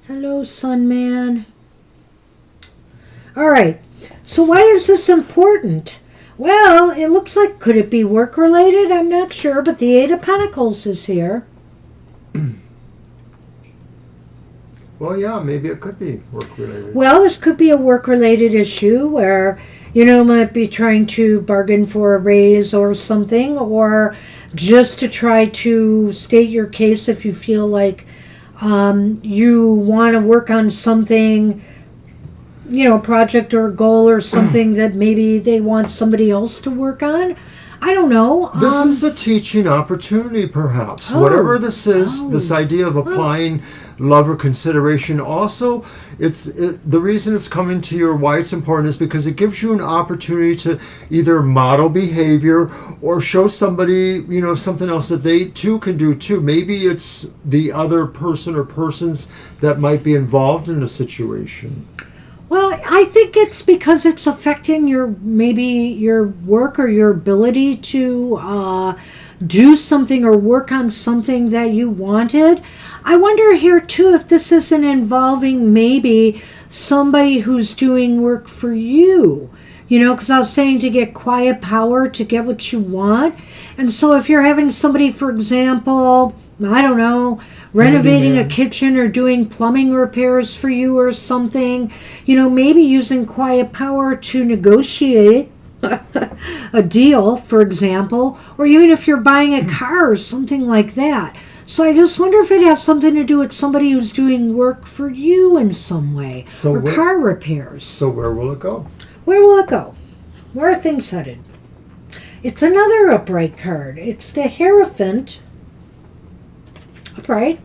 Hello, Sunman. All right. So why is this important? Well, it looks like, could it be work-related? I'm not sure, but the Eight of Pentacles is here. Well, yeah, maybe it could be work-related. Well, this could be a work-related issue where, might be trying to bargain for a raise or something, or just to try to state your case if you feel like you want to work on something, a project or a goal or something that maybe they want somebody else to work on. I don't know. This is a teaching opportunity, perhaps. Whatever this is, this idea of applying love or consideration. Also, the reason it's coming to your why it's important is because it gives you an opportunity to either model behavior or show somebody, something else that they too can do too. Maybe it's the other person or persons that might be involved in a situation. Well, I think it's because it's affecting your work or your ability to do something or work on something that you wanted. I wonder here too if this isn't involving maybe somebody who's doing work for you. You know, because I was saying to get quiet power to get what you want. And so if you're having somebody, for example, I don't know, renovating a kitchen or doing plumbing repairs for you or something, you know, maybe using quiet power to negotiate a deal, for example, or even if you're buying a car or something like that. So I just wonder if it has something to do with somebody who's doing work for you in some way, or car repairs. So where will it go? Where will it go? Where are things headed? It's another upright card. It's the Hierophant. Upright.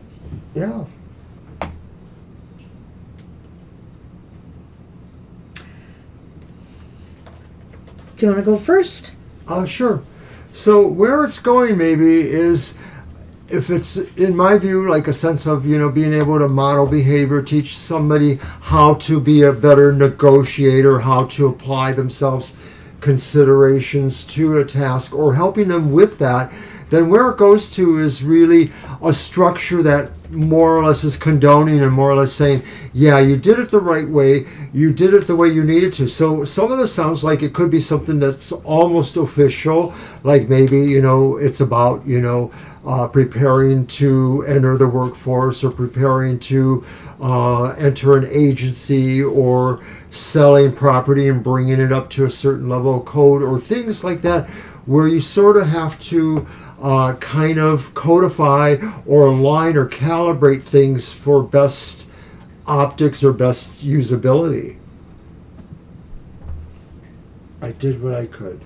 Yeah. Do you want to go first? Sure. So where it's going maybe is, if it's, in my view, like a sense of, you know, being able to model behavior, teach somebody how to be a better negotiator, how to apply themselves considerations to a task, or helping them with that, then where it goes to is really a structure that more or less is condoning and more or less saying, yeah, you did it the right way, you did it the way you needed to. So some of this sounds like it could be something that's almost official, like maybe, you know, it's about, you know, preparing to enter the workforce, or preparing to enter an agency, or selling property and bringing it up to a certain level of code, or things like that, where you sort of have to kind of codify or align or calibrate things for best optics or best usability. I did what I could.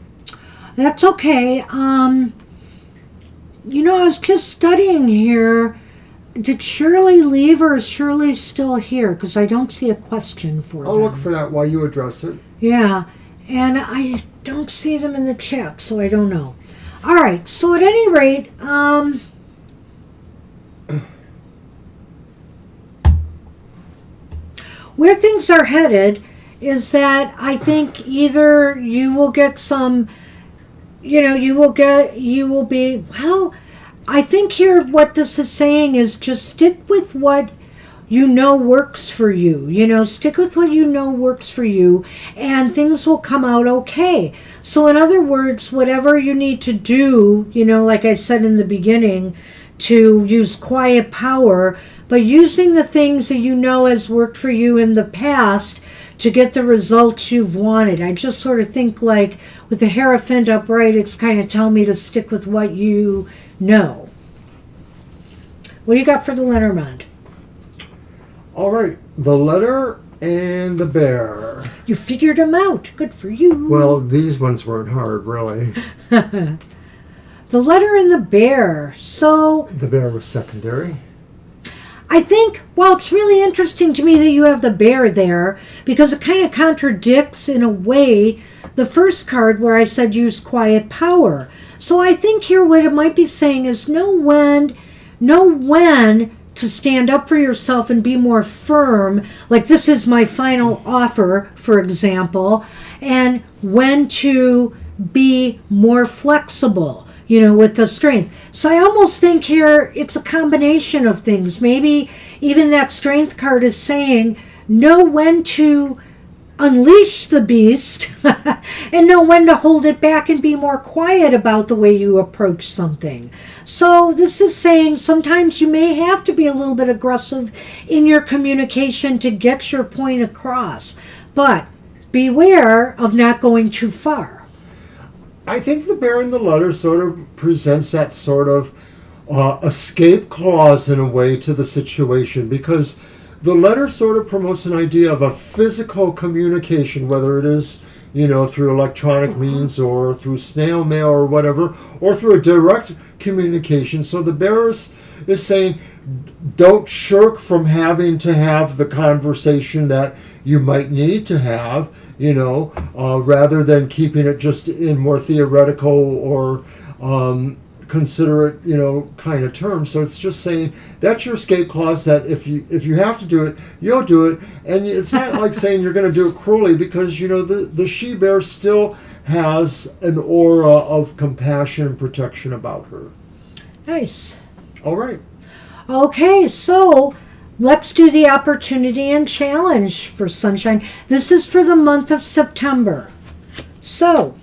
That's okay. You know, I was just studying here. Did Shirley leave, or is Shirley still here? Because I don't see a question for them. I'll look for that while you address it. Yeah, and I don't see them in the chat, so I don't know. All right, so at any rate, where things are headed is that I think either you will get some, you know, you will be, well, I think here what this is saying is just stick with what you know works for you. You know, stick with what you know works for you, and things will come out okay. So in other words, whatever you need to do, you know, like I said in the beginning, to use quiet power, but using the things that you know has worked for you in the past to get the results you've wanted. I just sort of think like with the Hierophant upright, it's kind of telling me to stick with what you know. What do you got for the Lenormand? All right, the letter and the bear. You figured them out. Good for you. Well, these ones weren't hard, really. The letter and the bear. So the bear was secondary. I think, well, it's really interesting to me that you have the bear there, because it kind of contradicts, in a way, the first card where I said use quiet power. So I think here what it might be saying is know when to stand up for yourself and be more firm, like this is my final offer, for example, and when to be more flexible, you know, with the strength. So I almost think here it's a combination of things. Maybe even that strength card is saying know when to unleash the beast and know when to hold it back and be more quiet about the way you approach something. So this is saying sometimes you may have to be a little bit aggressive in your communication to get your point across, but beware of not going too far. I think the bear in the letter sort of presents that sort of escape clause in a way to the situation, because the letter sort of promotes an idea of a physical communication, whether it is, you know, through electronic means or through snail mail or whatever, or through a direct communication. So the bear is saying, don't shirk from having to have the conversation that you might need to have, you know, rather than keeping it just in more theoretical or considerate, kind of term. So it's just saying that's your escape clause, that if you have to do it, you'll do it. And it's not like saying you're going to do it cruelly, because, the she-bear still has an aura of compassion and protection about her. Nice. All right. Okay, so let's do the opportunity and challenge for Sunshine. This is for the month of September. So,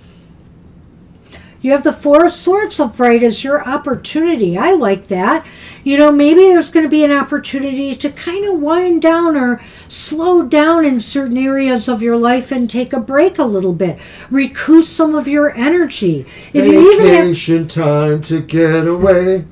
you have the Four of Swords upright as your opportunity. I like that. Maybe there's going to be an opportunity to kind of wind down or slow down in certain areas of your life and take a break a little bit. Recoup some of your energy. Vacation time to get away.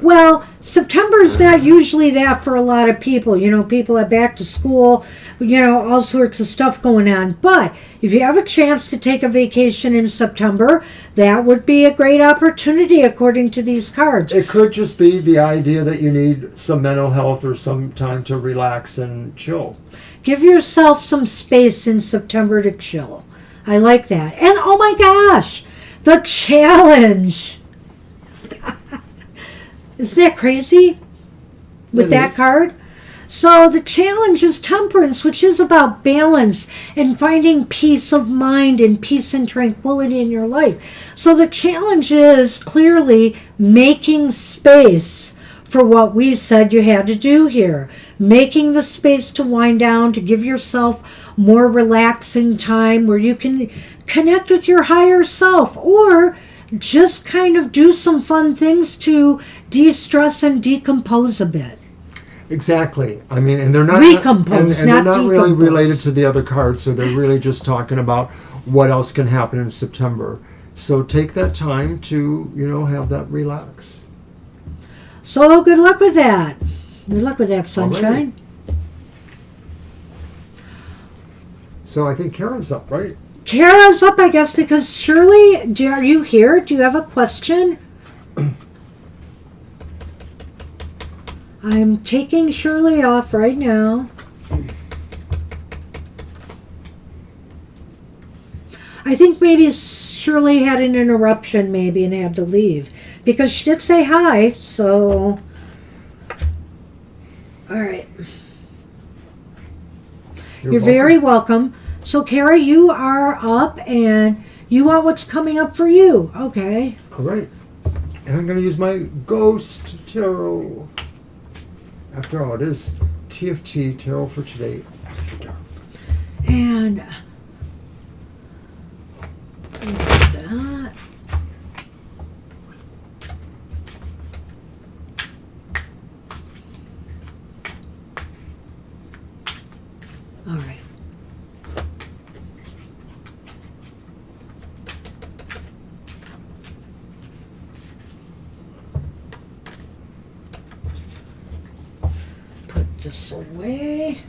Well, September is not usually that for a lot of people. People are back to school, all sorts of stuff going on. But if you have a chance to take a vacation in September, that would be a great opportunity according to these cards. It could just be the idea that you need some mental health or some time to relax and chill. Give yourself some space in September to chill. I like that. And oh my gosh, the challenge. Isn't that crazy with that card? So the challenge is temperance, which is about balance and finding peace of mind and peace and tranquility in your life. So the challenge is clearly making space for what we said you had to do here. Making the space to wind down, to give yourself more relaxing time where you can connect with your higher self, or just kind of do some fun things to de-stress and decompose a bit. Exactly. I mean, and they're not recompose, and not they're not decompose. really related to the other cards, so they're really just talking about what else can happen in September. So take that time to, have that relax. So good luck with that. Good luck with that, Sunshine. So I think Kara's up, right? Kara's up, I guess, because Shirley, are you here? Do you have a question? I'm taking Shirley off right now. I think maybe Shirley had an interruption maybe and had to leave, because she did say hi, so... All right. You're very welcome. So, Kara, you are up, and you want what's coming up for you. Okay. All right. And I'm going to use my Ghost Tarot. After all, it is TFT Tarot for today, after dark. And... that. All right. Put this away.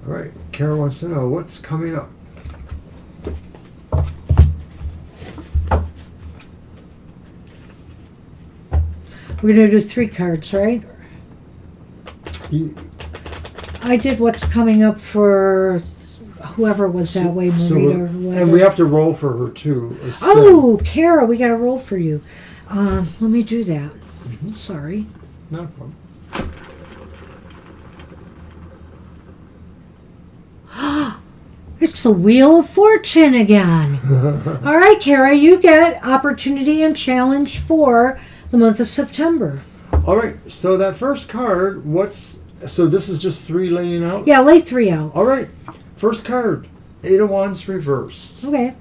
All right. Kara wants to know what's coming up. We're going to do 3 cards, right? You, I did what's coming up for whoever was that way, Marita or whoever. and we have to roll for her too. a spin. Oh, Kara, we got to roll for you. Let me do that. Sorry. Not a problem. It's the Wheel of Fortune again. All right, Kara, you get opportunity and challenge for the month of September. All right. So that first card, so this is just 3 laying out? Yeah, lay 3 out. All right. First card, 8 of Wands reversed. Okay.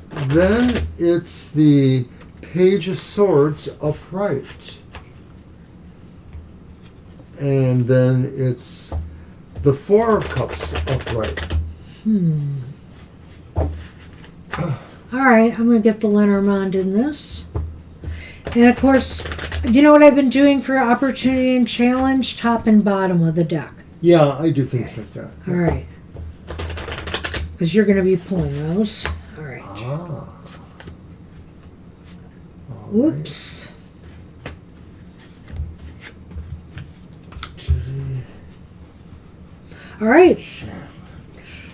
Then it's the Page of Swords upright. And then it's the 4 of Cups upright. All right, I'm going to get the Lenormand in this. And of course, you know what I've been doing for opportunity and challenge? Top and bottom of the deck. Yeah, I do things like that. All right. Because you're going to be pulling those. All right. Ah. All Oops. right. All right.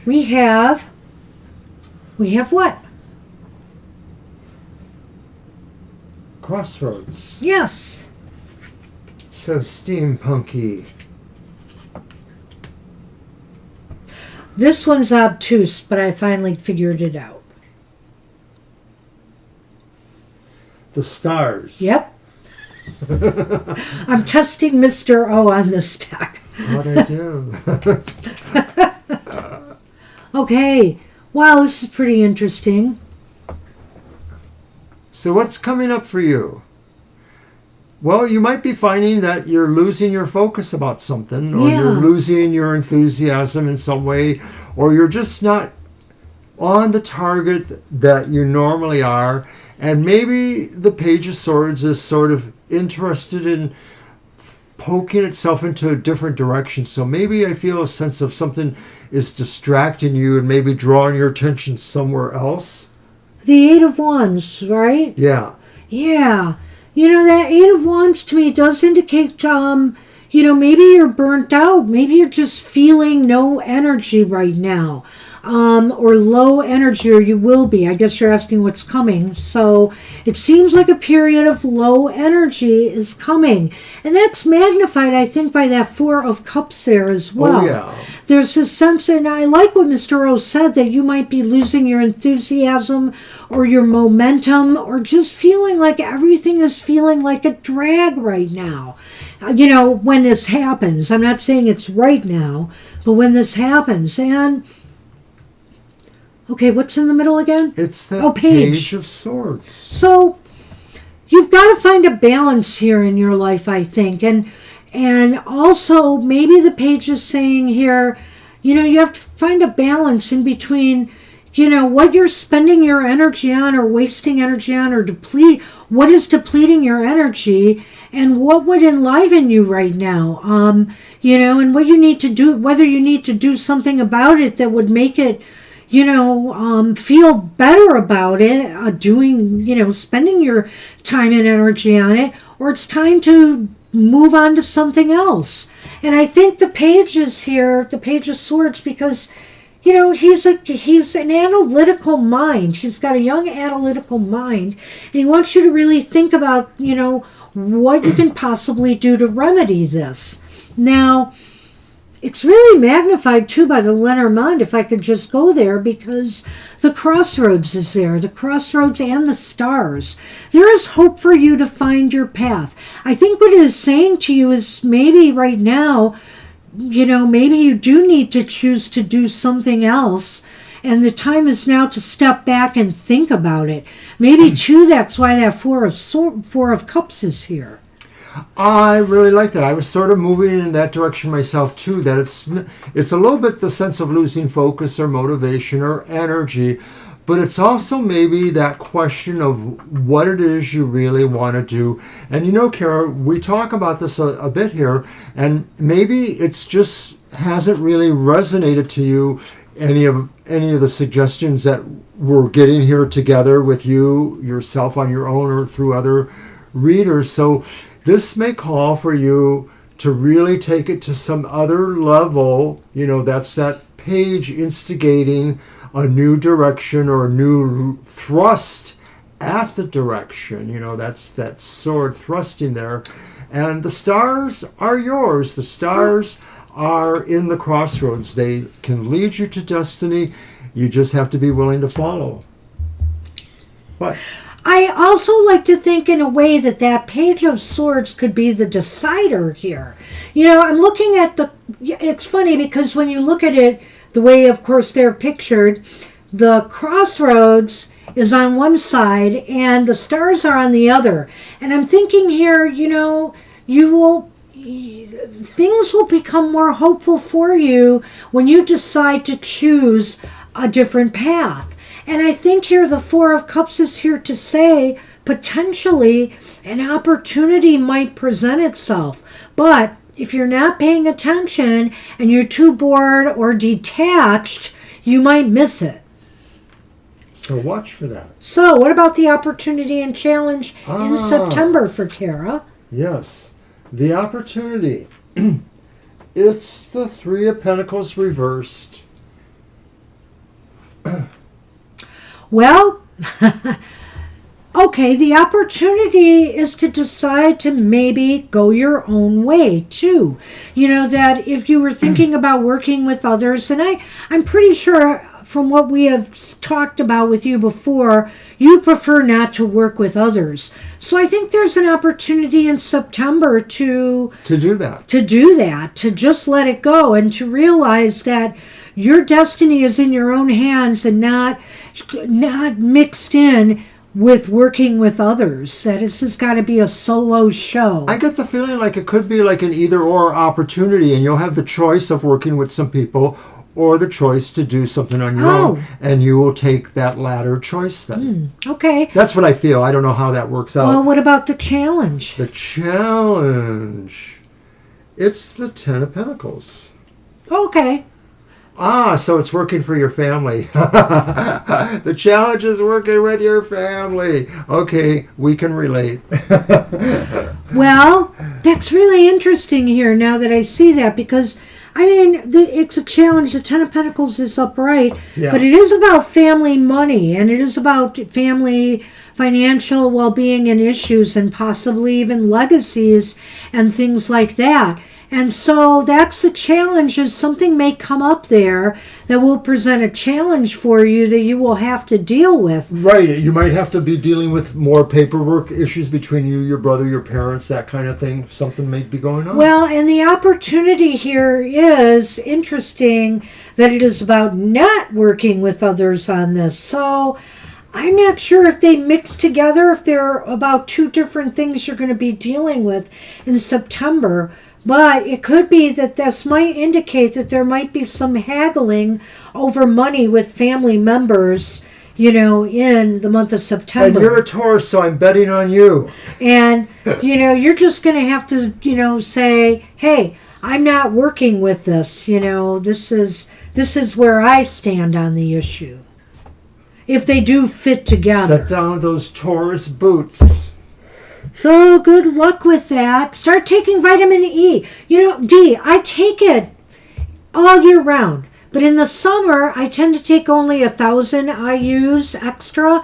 We have what? Crossroads. Yes. So steampunky. This one's obtuse, but I finally figured it out. The stars. Yep. I'm testing Mr. O on this deck. What'd I do? Okay. Wow, this is pretty interesting. So what's coming up for you? Well, you might be finding that you're losing your focus about something, or you're losing your enthusiasm in some way, or you're just not on the target that you normally are. And maybe the Page of Swords is sort of interested in poking itself into a different direction. So maybe I feel a sense of something is distracting you and maybe drawing your attention somewhere else. The Eight of Wands, right? Yeah. Yeah. You know, that Eight of Wands to me does indicate, maybe you're burnt out. Maybe you're just feeling no energy right now. Or low energy, or you will be. I guess you're asking what's coming. So it seems like a period of low energy is coming. And that's magnified, I think, by that Four of Cups there as well. Oh, yeah. There's a sense, and I like what Mr. O said, that you might be losing your enthusiasm or your momentum, or just feeling like everything is feeling like a drag right now. When this happens. I'm not saying it's right now, but when this happens. And okay, what's in the middle again? It's the Page of Swords. So you've got to find a balance here in your life, I think. And also maybe the Page is saying here, you have to find a balance in between, what you're spending your energy on or wasting energy on, or what is depleting your energy, and what would enliven you right now. And what you need to do, whether you need to do something about it that would make it feel better about it, spending your time and energy on it, or it's time to move on to something else. And I think the Page is here, the Page of Swords, because, he's an analytical mind. He's got a young analytical mind, and he wants you to really think about, what you can possibly do to remedy this. Now, it's really magnified, too, by the Lenormand, if I could just go there, because the Crossroads is there, the Crossroads and the stars. There is hope for you to find your path. I think what it is saying to you is maybe right now, maybe you do need to choose to do something else, and the time is now to step back and think about it. Maybe, too, that's why that Four of Cups is here. I really like that. I was sort of moving in that direction myself too, that it's a little bit the sense of losing focus or motivation or energy, but it's also maybe that question of what it is you really want to do. And Kara, we talk about this a bit here, and maybe it's just hasn't really resonated to you, any of the suggestions that we're getting here together with you yourself on your own or through other readers. So this may call for you to really take it to some other level. That's that Page instigating a new direction or a new thrust at the direction. That's that sword thrusting there. And the stars are yours. The stars are in the crossroads. They can lead you to destiny. You just have to be willing to follow. What? I also like to think in a way that Page of Swords could be the decider here. I'm looking at it's funny because when you look at it, the way, of course, they're pictured, the crossroads is on one side and the stars are on the other. And I'm thinking here, things will become more hopeful for you when you decide to choose a different path. And I think here the Four of Cups is here to say potentially an opportunity might present itself. But if you're not paying attention and you're too bored or detached, you might miss it. So watch for that. So what about the opportunity and challenge in September for Kara? Yes. The opportunity It's the Three of Pentacles reversed. Well, okay, the opportunity is to decide to maybe go your own way too. You know, that if you were thinking about working with others, and I'm pretty sure from what we have talked about with you before, you prefer not to work with others. So I think there's an opportunity in September to do that. To just let it go and to realize that your destiny is in your own hands and not mixed in with working with others. That this has got to be a solo show. I get the feeling like it could be like an either-or opportunity, and you'll have the choice of working with some people or the choice to do something on your own, and you will take that latter choice then. Okay. That's what I feel. I don't know how that works out. Well, what about the challenge? The challenge. It's the Ten of Pentacles. Okay. So it's working for your family. The challenge is working with your family. Okay, we can relate. Well, that's really interesting here now that I see that, because I mean, it's a challenge. The Ten of Pentacles is upright, but it is about family money, and it is about family financial well-being and issues, and possibly even legacies and things like that. And so that's a challenge. Is something may come up there that will present a challenge for you that you will have to deal with. Right. You might have to be dealing with more paperwork issues between you, your brother, your parents, that kind of thing. Something may be going on. Well, and the opportunity here is interesting that it is about not working with others on this. So I'm not sure if they mix together, if they're about two different things you're going to be dealing with in September. But it could be that this might indicate that there might be some haggling over money with family members, you know, in the month of September. And you're a Taurus, so I'm betting on you. And, you know, you're just going to have to, you know, say, hey, I'm not working with this. You know, this is where I stand on the issue. If they do fit together. Set down those Taurus boots. So good luck with that. Start taking vitamin E. You know, D, I take it all year round. But in the summer, I tend to take only 1,000 IUs extra.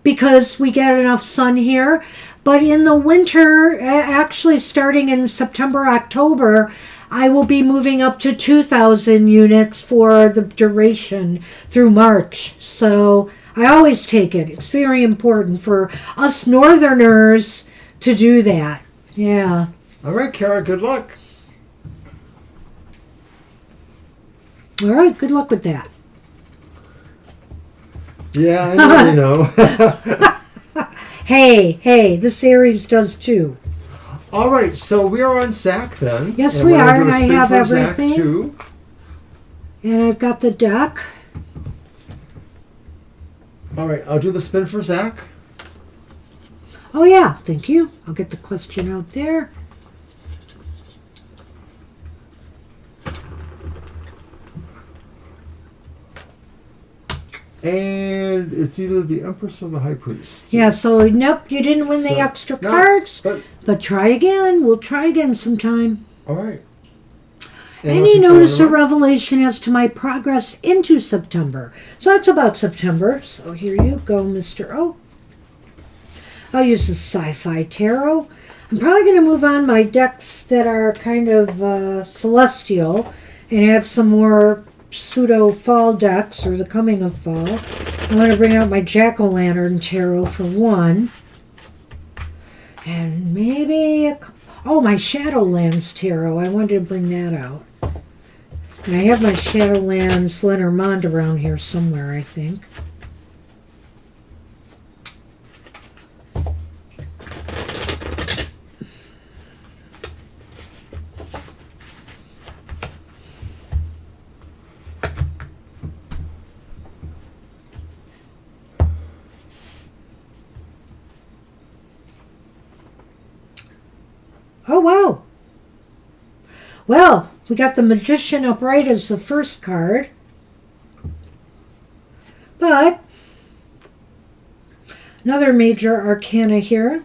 Because we get enough sun here. But in the winter, actually starting in September, October, I will be moving up to 2,000 units for the duration through March. So I always take it. It's very important for us Northerners to do that. Yeah. All right, Kara, good luck. All right, good luck with that. Yeah, I know. Hey, this series does too. All right, so we are on Zach then. Yes, we are, and I have Zach everything. too. And I've got the deck. All right, I'll do the spin for Zach. Oh, yeah, thank you. I'll get the question out there. And it's either the Empress or the High Priest. Yeah, so nope, you didn't win the extra cards. But try again. We'll try again sometime. All right. Any notice or revelation as to my progress into September? So that's about September. So here you go, Mr. O. I'll use the Sci-Fi Tarot. I'm probably going to move on my decks that are kind of celestial and add some more pseudo-fall decks, or the coming of fall. I'm going to bring out my Jack-o'-lantern Tarot for one. And maybe my Shadowlands Tarot. I wanted to bring that out. And I have my Shadowlands Lenormand around here somewhere, I think. Oh, wow. Well, we got the Magician upright as the first card. But another major arcana here.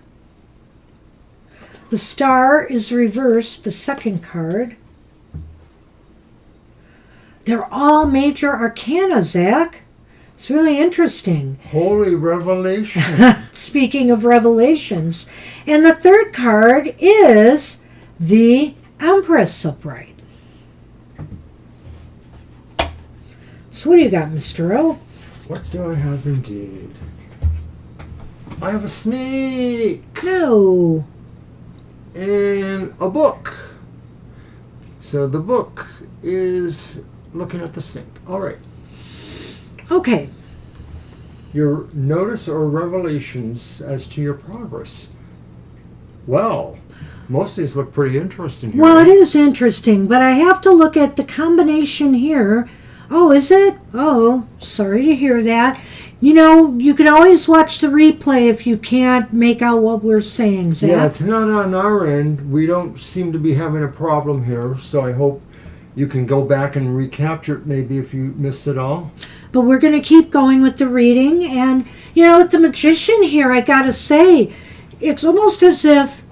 The Star is reversed, the second card. They're all major arcana, Zach. It's really interesting. Holy revelation. Speaking of revelations. And the third card is the Empress upright. So what do you got, Mr. O? What do I have indeed? I have a snake No. and a book. So the book is looking at the snake. All right. Okay. Your notice or revelations as to your progress. Well, most of these look pretty interesting here. Well, it is interesting, but I have to look at the combination here. Oh, is it? Oh, sorry to hear that. You know, you can always watch the replay if you can't make out what we're saying, Zach. Yeah, it's not on our end. We don't seem to be having a problem here, so I hope you can go back and recapture it maybe if you missed it all. But we're going to keep going with the reading. And, you know, with the Magician here, I got to say, it's almost as if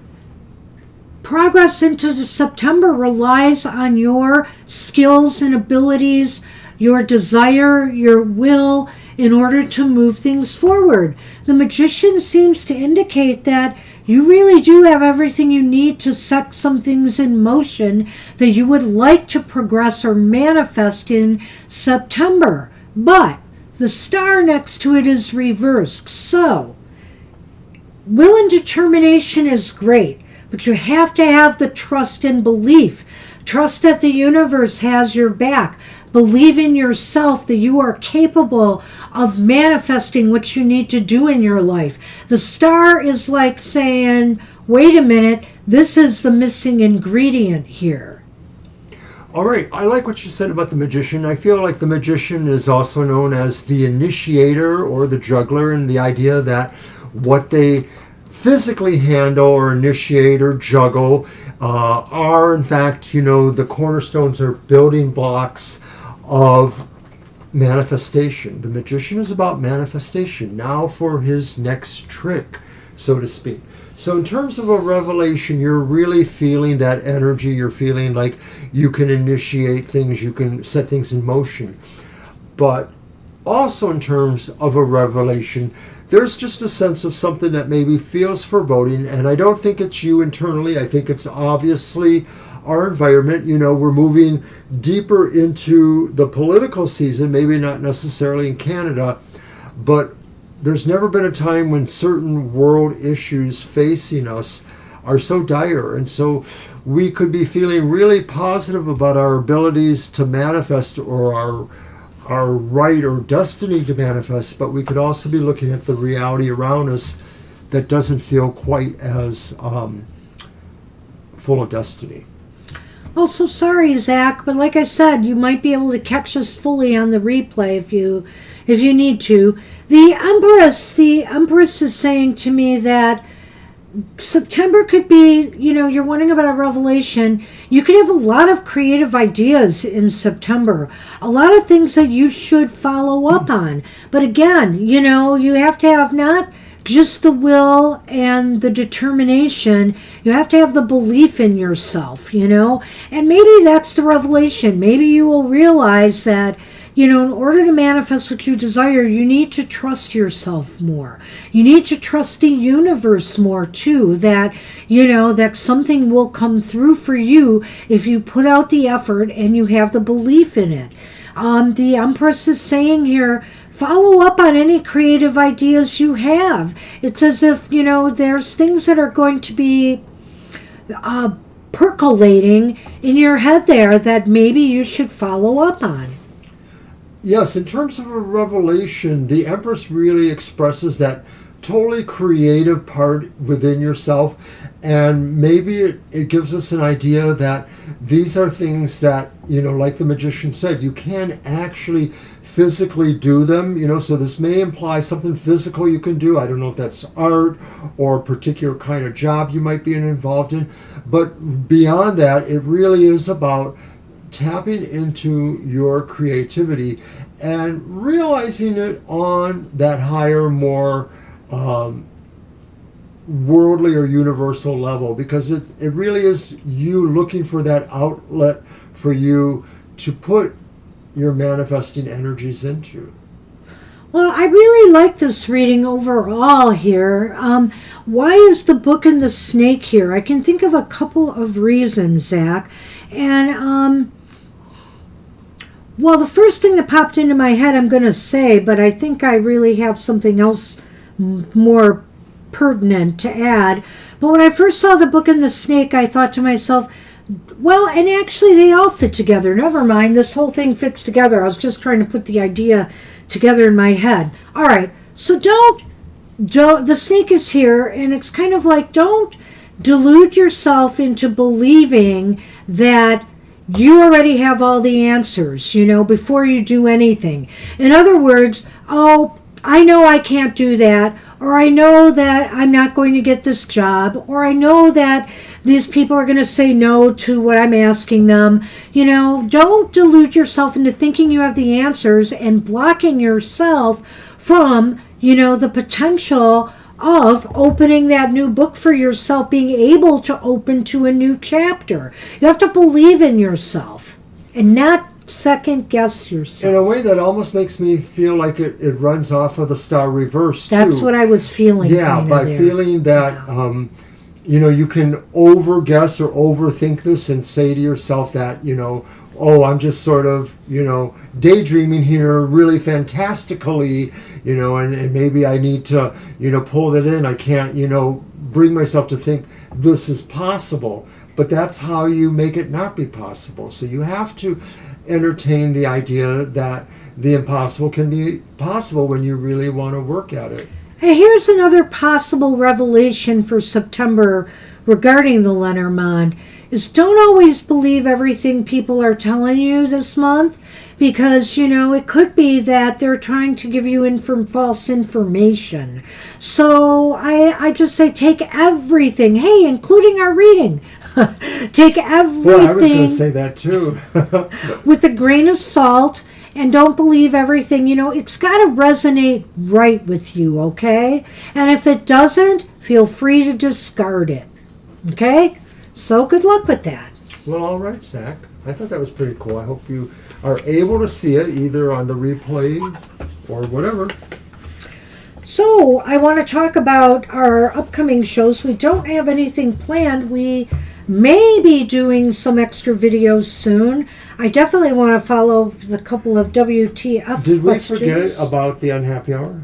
progress into September relies on your skills and abilities, your desire, your will, in order to move things forward. The Magician seems to indicate that you really do have everything you need to set some things in motion that you would like to progress or manifest in September. But the Star next to it is reversed. So, will and determination is great, but you have to have the trust and belief. Trust that the universe has your back. Believe in yourself that you are capable of manifesting what you need to do in your life. The Star is like saying, wait a minute, this is the missing ingredient here. All right, I like what you said about the Magician. I feel like the Magician is also known as the initiator or the juggler, and the idea that what they physically handle or initiate or juggle are in fact, you know, the cornerstones or building blocks of manifestation. The Magician is about manifestation. Now for his next trick, so to speak. So in terms of a revelation, you're really feeling that energy. You're feeling like you can initiate things, you can set things in motion. But also in terms of a revelation, there's just a sense of something that maybe feels foreboding, and I don't think it's you internally. I think it's obviously our environment. You know, we're moving deeper into the political season, maybe not necessarily in Canada, but there's never been a time when certain world issues facing us are so dire, and so we could be feeling really positive about our abilities to manifest or our right or destiny to manifest, but we could also be looking at the reality around us that doesn't feel quite as full of destiny. Oh, so sorry, Zach, but like I said, you might be able to catch us fully on the replay if you need to. The Empress is saying to me that September could be, you know, you're wondering about a revelation. You could have a lot of creative ideas in September, a lot of things that you should follow up on. But again, you know, you have to have not just the will and the determination, you have to have the belief in yourself, you know. And maybe that's the revelation. Maybe you will realize that, you know, in order to manifest what you desire, you need to trust yourself more. You need to trust the universe more too, that, you know, that something will come through for you if you put out the effort and you have the belief in it. The Empress is saying here, follow up on any creative ideas you have. It's as if, you know, there's things that are going to be percolating in your head there that maybe you should follow up on. Yes, in terms of a revelation, the Empress really expresses that totally creative part within yourself, and maybe it gives us an idea that these are things that, you know, like the Magician said, you can actually physically do them, you know, so this may imply something physical you can do. I don't know if that's art or a particular kind of job you might be involved in, but beyond that, it really is about tapping into your creativity and realizing it on that higher, more worldly or universal level, because it really is you looking for that outlet for you to put your manifesting energies into. Well, I really like this reading overall here. Why is the Book and the Snake here? I can think of a couple of reasons, Zach. And, well, the first thing that popped into my head I'm going to say, but I think I really have something else more pertinent to add. But when I first saw the Book and the Snake, I thought to myself, well, and actually they all fit together. Never mind, this whole thing fits together. I was just trying to put the idea together in my head. All right, so don't, the snake is here, and it's kind of like, don't delude yourself into believing that you already have all the answers, before you do anything. In other words, oh, I know I can't do that, or I know that I'm not going to get this job, or I know that these people are going to say no to what I'm asking them. Don't delude yourself into thinking you have the answers and blocking yourself from, the potential of opening that new book for yourself, being able to open to a new chapter. You have to believe in yourself and not second guess yourself. In a way that almost makes me feel like it runs off of the star reverse too. That's what I was feeling. Yeah, by feeling that you can overguess or overthink this and say to yourself that, oh, I'm just sort of, daydreaming here really fantastically, and maybe I need to, pull that in. I can't, bring myself to think this is possible. But that's how you make it not be possible. So you have to entertain the idea that the impossible can be possible when you really want to work at it. And here's another possible revelation for September regarding the Lenormand, is don't always believe everything people are telling you this month, because, it could be that they're trying to give you false information. So I just say take everything, hey, including our reading, take everything. Well, I was going to say that too. with a grain of salt. And don't believe everything. It's got to resonate right with you, okay? And if it doesn't, feel free to discard it, okay? So good luck with that. Well, all right, Zach. I thought that was pretty cool. I hope you are able to see it either on the replay or whatever. So I want to talk about our upcoming shows. We don't have anything planned. We may be doing some extra videos soon. I definitely want to follow the couple of WTF Did we questions. forget about the unhappy hour?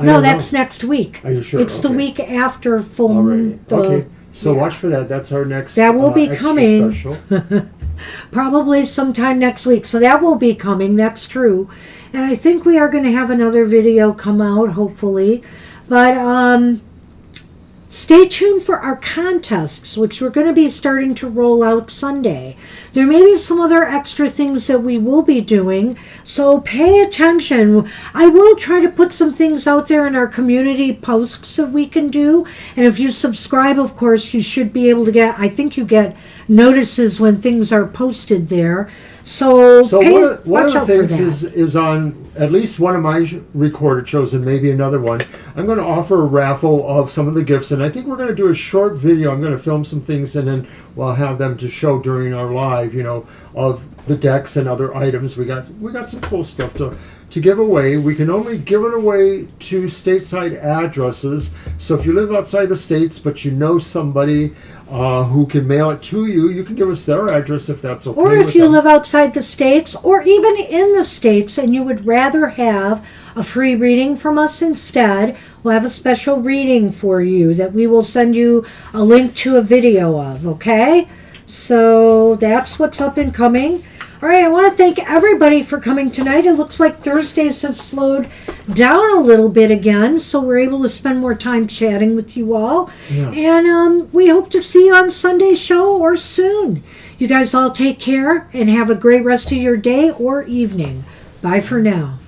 No, that's next week. Are you sure? It's the week after full All moon. right. Okay. So watch for that. That's our next That will be extra coming. special. Probably sometime next week. So that will be coming. That's true. And I think we are going to have another video come out, hopefully. But stay tuned for our contests, which we're going to be starting to roll out Sunday. There may be some other extra things that we will be doing, so pay attention. I will try to put some things out there in our community posts that we can do. And if you subscribe, of course, you should be able to get, I think you get notices when things are posted there. So one of the things is on at least one of my recorded shows, and maybe another one, I'm going to offer a raffle of some of the gifts, and I think we're going to do a short video. I'm going to film some things, and then we'll have them to show during our live, of the decks and other items. We got some cool stuff to give away. We can only give it away to stateside addresses. So if you live outside the states, but you know somebody who can mail it to you, you can give us their address if that's okay. Or if you live outside the states, or even in the states, and you would rather have a free reading from us instead, we'll have a special reading for you that we will send you a link to a video of, okay? So that's what's up and coming. All right, I want to thank everybody for coming tonight. It looks like Thursdays have slowed down a little bit again, so we're able to spend more time chatting with you all. Yes. And we hope to see you on Sunday's show or soon. You guys all take care and have a great rest of your day or evening. Bye for now.